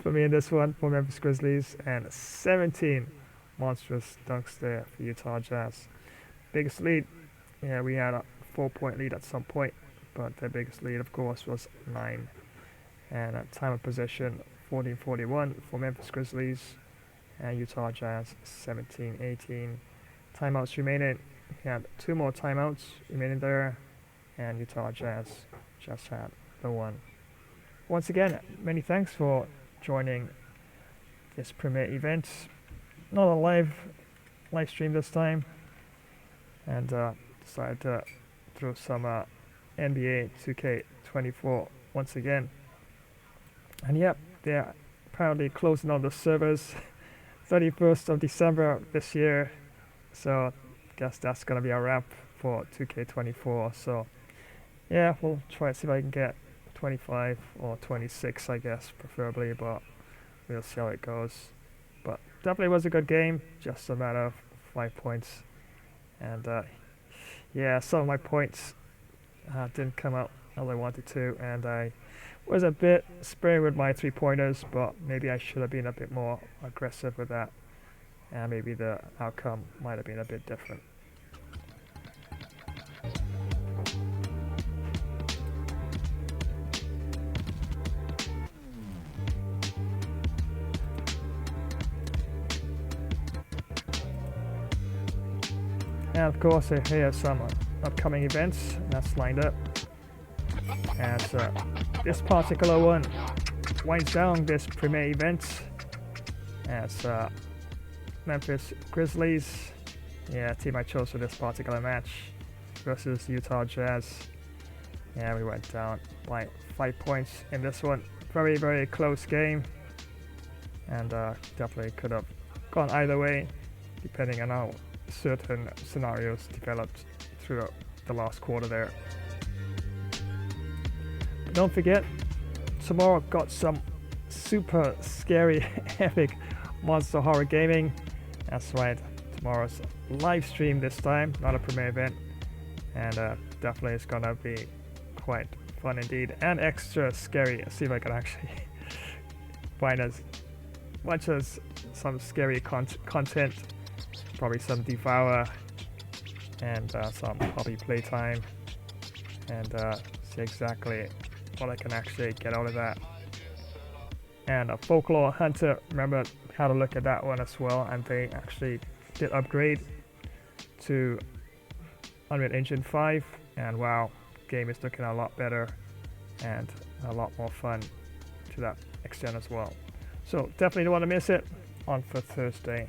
for me in this one for Memphis Grizzlies, and 17 monstrous dunks there for Utah Jazz. Biggest lead, yeah, we had a 4-point lead at some point, but their biggest lead, of course, was 9. And at time of possession, 14-41 for Memphis Grizzlies, and Utah Jazz 17-18. Timeouts remaining. We had 2 more timeouts remaining there. and Utah Jazz just had the one. Once again, many thanks for joining this premier event. Not a live stream this time, and decided to throw some NBA 2K24 once again. And yep, they're apparently closing on the servers 31st of December this year, so guess that's gonna be a wrap for 2K24. So yeah, we'll try to see if I can get 25 or 26, I guess, preferably, but we'll see how it goes. But definitely was a good game, just a matter of 5 points. And yeah, some of my points didn't come out as I wanted to, and I was a bit sparing with my 3-pointers, but maybe I should have been a bit more aggressive with that, and maybe the outcome might have been a bit different. And of course, here are some upcoming events that's lined up. And this particular one winds down this premier event as Memphis Grizzlies, team I chose for this particular match, versus Utah Jazz. Yeah, we went down by 5 points in this one. Very, very close game, and definitely could have gone either way, depending on how certain scenarios developed throughout the last quarter there. But don't forget, tomorrow got some super scary, epic monster horror gaming. That's right, tomorrow's live stream this time, not a premiere event, and definitely it's gonna be quite fun indeed, and extra scary. See if I can actually find as much as some scary content. Probably some Devour and some hobby playtime, and see exactly what I can actually get out of that. And a Folklore Hunter, remember how to look at that one as well, and they actually did upgrade to Unreal Engine 5, and wow, game is looking a lot better and a lot more fun to that extent as well. So definitely don't want to miss it on for Thursday.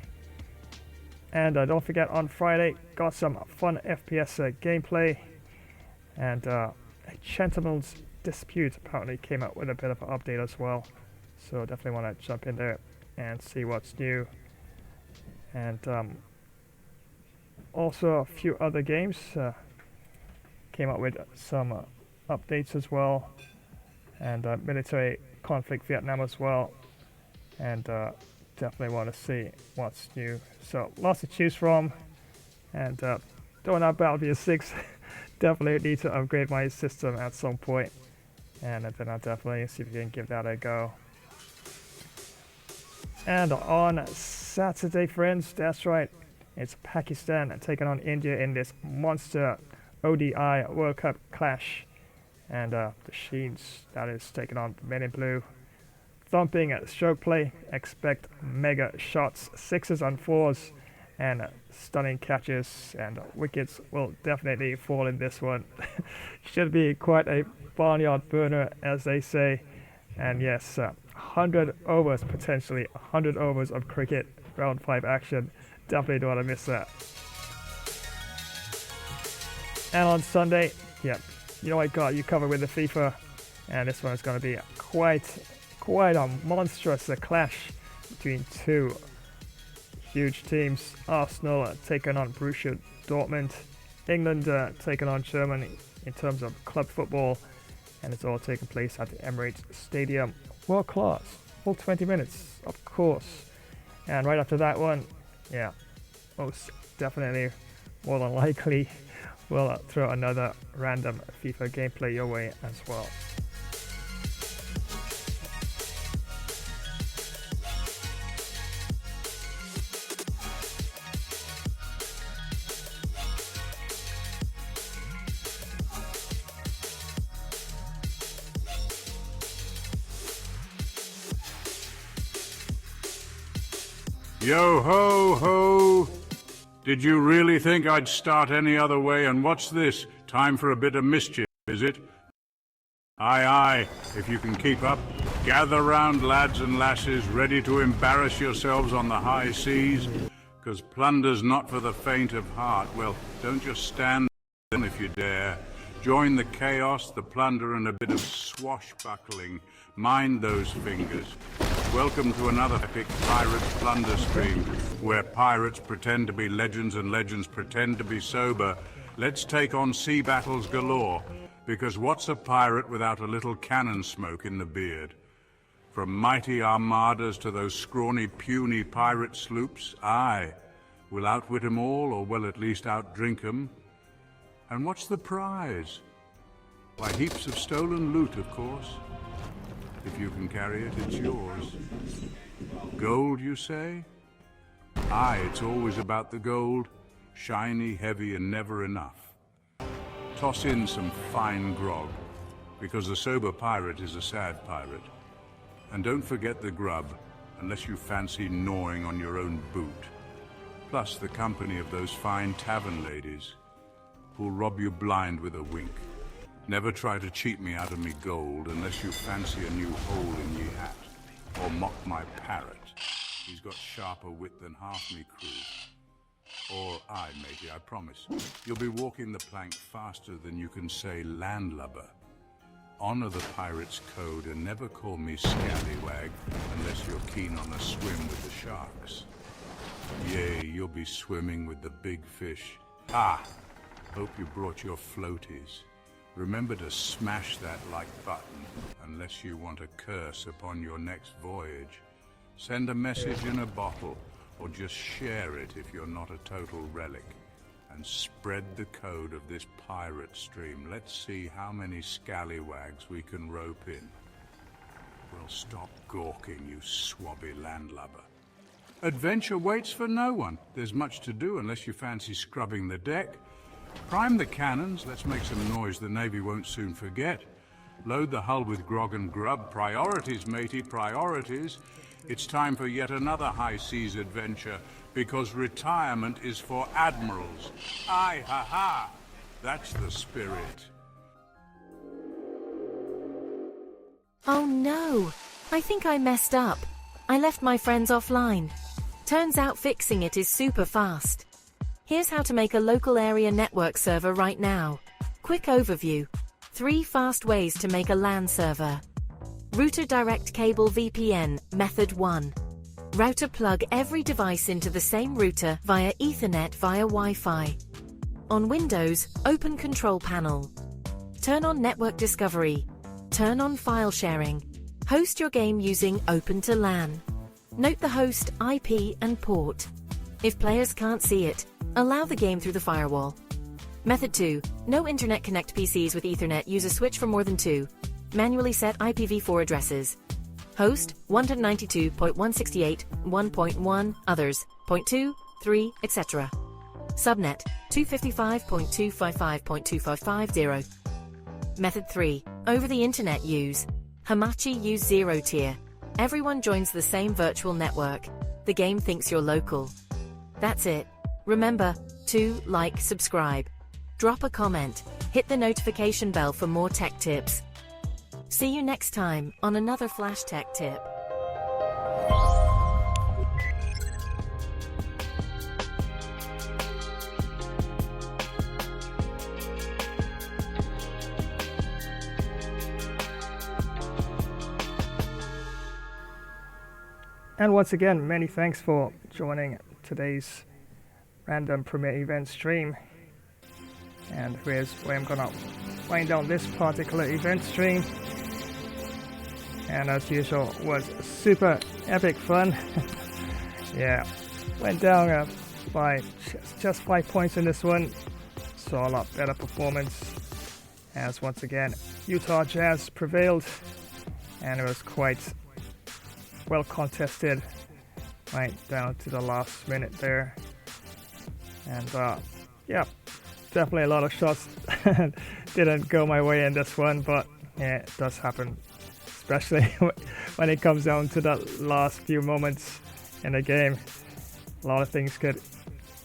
And don't forget, on Friday, got some fun FPS gameplay, and Gentleman's Dispute apparently came out with a bit of an update as well. So definitely want to jump in there and see what's new. And also a few other games came out with some updates as well, and military conflict Vietnam as well. And definitely want to see what's new. So lots to choose from, and don't have Battlefield 6. Definitely need to upgrade my system at some point, and then I'll definitely see if we can give that a go. And on Saturday, friends, that's right, it's Pakistan taking on India in this monster ODI World Cup clash, and the Sheens, that is taking on the Men in Blue. Thumping stroke play, expect mega shots, 6s and 4s, and stunning catches, and wickets will definitely fall in this one. Should be quite a barnyard burner, as they say. And yes, 100 overs, potentially 100 overs of cricket, round 5 action. Definitely don't want to miss that. And on Sunday, you know I got you covered with the FIFA, and this one is going to be quite a monstrous clash between two huge teams. Arsenal taking on Borussia Dortmund, England taking on Germany in terms of club football, and it's all taking place at the Emirates Stadium. World class, full 20 minutes, of course. And right after that one, most definitely, more than likely, we'll throw another random FIFA gameplay your way as well. Yo ho ho! Did you really think I'd start any other way? And what's this? Time for a bit of mischief, is it? Aye, aye, if you can keep up. Gather round, lads and lasses, ready to embarrass yourselves on the high seas, 'cause plunder's not for the faint of heart. Well, don't just stand there if you dare. Join the chaos, the plunder, and a bit of swashbuckling. Mind those fingers. Welcome to another epic Pirates Plunder stream, where pirates pretend to be legends and legends pretend to be sober. Let's take on sea battles galore, because what's a pirate without a little cannon smoke in the beard? From mighty armadas to those scrawny, puny pirate sloops, aye, we'll outwit 'em all, or we'll at least outdrink 'em. And what's the prize? Why, heaps of stolen loot, of course. If you can carry it, it's yours. Gold, you say? Aye, it's always about the gold. Shiny, heavy, and never enough. Toss in some fine grog, because a sober pirate is a sad pirate. And don't forget the grub, unless you fancy gnawing on your own boot. Plus the company of those fine tavern ladies, who'll rob you blind with a wink. Never try to cheat me out of me gold, unless you fancy a new hole in ye hat, or mock my parrot. He's got sharper wit than half me crew. Or I, matey, I promise. You'll be walking the plank faster than you can say landlubber. Honor the pirate's code and never call me scallywag unless you're keen on a swim with the sharks. Yea, you'll be swimming with the big fish. Ah! Hope you brought your floaties. Remember to smash that like button, unless you want a curse upon your next voyage. Send a message in a bottle, or just share it if you're not a total relic. And spread the code of this pirate stream. Let's see how many scallywags we can rope in. Well, stop gawking, you swabby landlubber. Adventure waits for no one. There's much to do unless you fancy scrubbing the deck. Prime the cannons, let's make some noise the Navy won't soon forget. Load the hull with grog and grub. Priorities, matey, priorities. It's time for yet another high seas adventure, because retirement is for admirals. Aye, ha ha! That's the spirit. Oh no! I think I messed up. I left my friends offline. Turns out fixing it is super fast. Here's how to make a local area network server right now. Quick overview. 3 fast ways to make a LAN server. Router Direct Cable VPN, Method 1. Router plug every device into the same router via Ethernet via Wi-Fi. On Windows, open Control Panel. Turn on Network Discovery. Turn on File Sharing. Host your game using Open to LAN. Note the host, IP, and port. If players can't see it, allow the game through the firewall. Method 2. No Internet Connect PCs with Ethernet use a switch for more than 2. Manually set IPv4 addresses. Host 192.168.1.1, others 0.2, 3, etc. Subnet 255.255.2550. Method 3. Over the Internet use. Hamachi use 0 tier. Everyone joins the same virtual network. The game thinks you're local. That's it. Remember to like, subscribe, drop a comment, hit the notification bell for more tech tips. See you next time on another Flash Tech Tip. And once again, many thanks for joining today's random premiere event stream. And here's where I'm gonna wind down this particular event stream. And as usual, was super epic fun. Yeah, went down by just 5 points in this one. Saw a lot better performance, as once again Utah Jazz prevailed, and it was quite well contested right down to the last minute there. And yeah, definitely a lot of shots didn't go my way in this one, but yeah, it does happen, especially when it comes down to the last few moments in the game. A lot of things could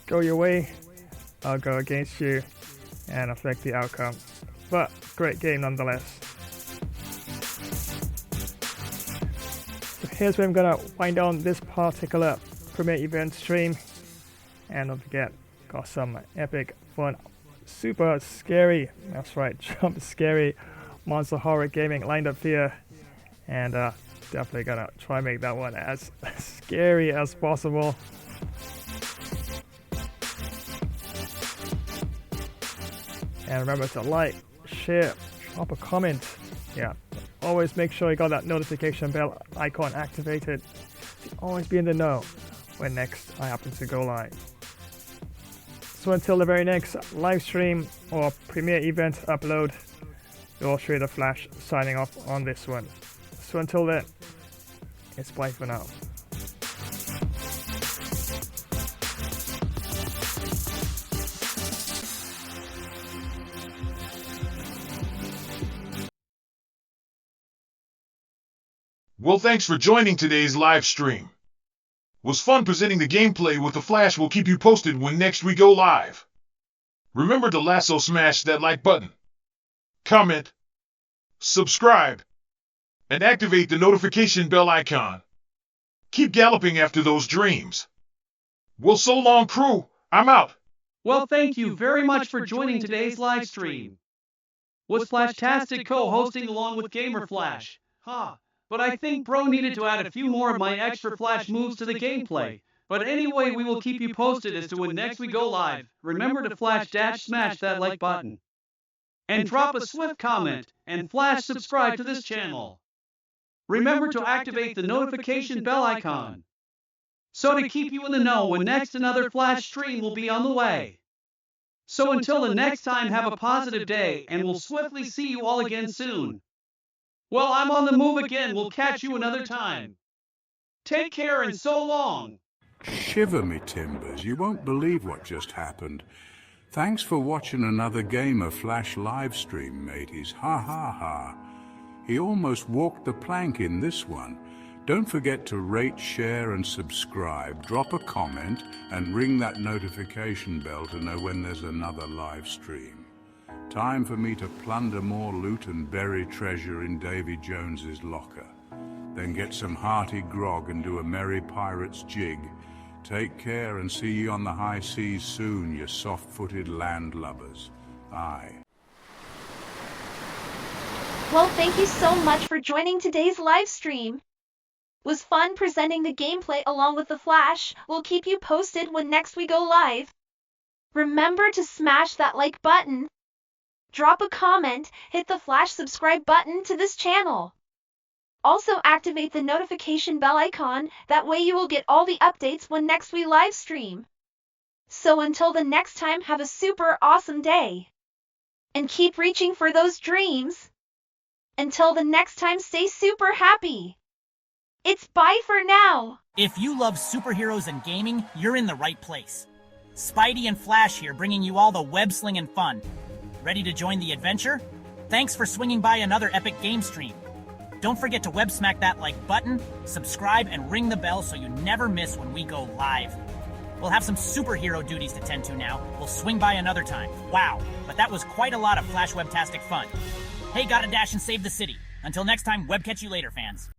go your way or go against you. and affect the outcome. But great game nonetheless. So here's where I'm gonna wind down this particular Premier event stream. And don't forget, got some epic, fun, super scary, that's right, jump scary Monster Horror Gaming lined up here. And definitely gonna try and make that one as scary as possible. And remember to like, share, drop a comment. Yeah, always make sure you got that notification bell icon activated to always be in the know when next I happen to go live. So until the very next live stream or premiere event upload, you're Shredder the Flash signing off on this one. So until then, it's bye for now. Well, thanks for joining today's live stream. Was fun presenting the gameplay with the Flash. We'll keep you posted when next we go live. Remember to lasso smash that like button, comment, subscribe, and activate the notification bell icon. Keep galloping after those dreams. Well, so long, crew. I'm out. Well, thank you very much for joining today's live stream. Was Flashtastic co-hosting along with Gamer Flash? But I think Bro needed to add a few more of my extra Flash moves to the gameplay. But anyway, we will keep you posted as to when next we go live. Remember to smash that like button. And drop a swift comment, and Flash subscribe to this channel. Remember to activate the notification bell icon, so to keep you in the know when next another Flash stream will be on the way. So until the next time, have a positive day, and we'll swiftly see you all again soon. Well, I'm on the move again. We'll catch you another time. Take care and so long. Shiver me timbers, you won't believe what just happened. Thanks for watching another Gamer Flash live stream, mateys. Ha ha ha. He almost walked the plank in this one. Don't forget to rate, share and subscribe, drop a comment and ring that notification bell to know when there's another live stream. Time for me to plunder more loot and bury treasure in Davy Jones's locker. Then get some hearty grog and do a merry pirate's jig. Take care and see ye on the high seas soon, you soft-footed landlubbers. Aye. Well, thank you so much for joining today's live stream. Was fun presenting the gameplay along with the Flash. We'll keep you posted when next we go live. Remember to smash that like button, drop a comment, hit the Flash subscribe button to this channel. Also activate the notification bell icon, that way you will get all the updates when next we live stream. So until the next time, have a super awesome day. And keep reaching for those dreams. Until the next time, stay super happy. It's bye for now. If you love superheroes and gaming, you're in the right place. Spidey and Flash here, bringing you all the web-slinging fun. Ready to join the adventure? Thanks for swinging by another epic game stream. Don't forget to web smack that like button, subscribe, and ring the bell so you never miss when we go live. We'll have some superhero duties to tend to now. We'll swing by another time. Wow, but that was quite a lot of Flash Webtastic fun. Hey, gotta dash and save the city. Until next time, web catch you later, fans.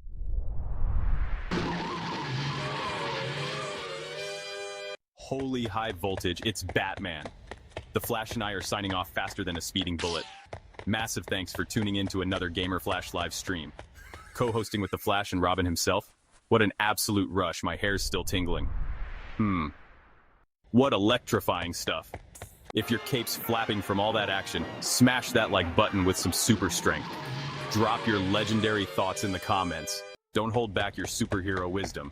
Holy high voltage, it's Batman. The Flash and I are signing off faster than a speeding bullet. Massive thanks for tuning in to another Gamer Flash live stream. Co-hosting with the Flash and Robin himself? What an absolute rush, my hair's still tingling. What electrifying stuff. If your cape's flapping from all that action, smash that like button with some super strength. Drop your legendary thoughts in the comments. Don't hold back your superhero wisdom.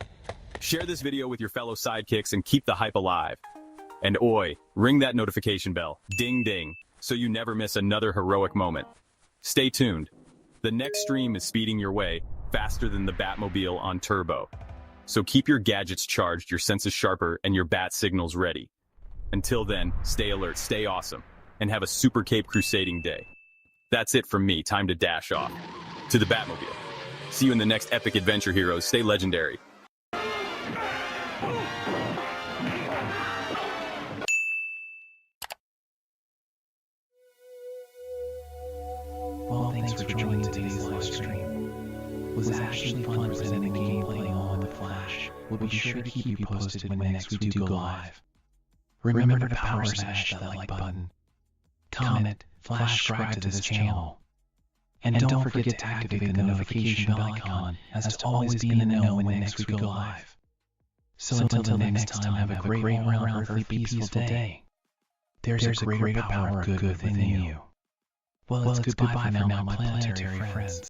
Share this video with your fellow sidekicks and keep the hype alive. And oi, ring that notification bell, ding ding, so you never miss another heroic moment. Stay tuned. The next stream is speeding your way faster than the Batmobile on turbo. So keep your gadgets charged, your senses sharper, and your bat signals ready. Until then, stay alert, stay awesome, and have a super cape crusading day. That's it from me, time to dash off. To the Batmobile. See you in the next epic adventure, heroes. Stay legendary. fun presenting the gameplay along with the Flash. We'll be sure to keep you posted when next we do go live. Remember to power smash that like button. Comment, flash subscribe to this channel. And don't forget to activate the notification bell icon as to always be in the know when next we go live. So until next time, have a great all-around earthly peaceful day. There's a greater power of good within you. Well, it's goodbye for now, my planetary friends.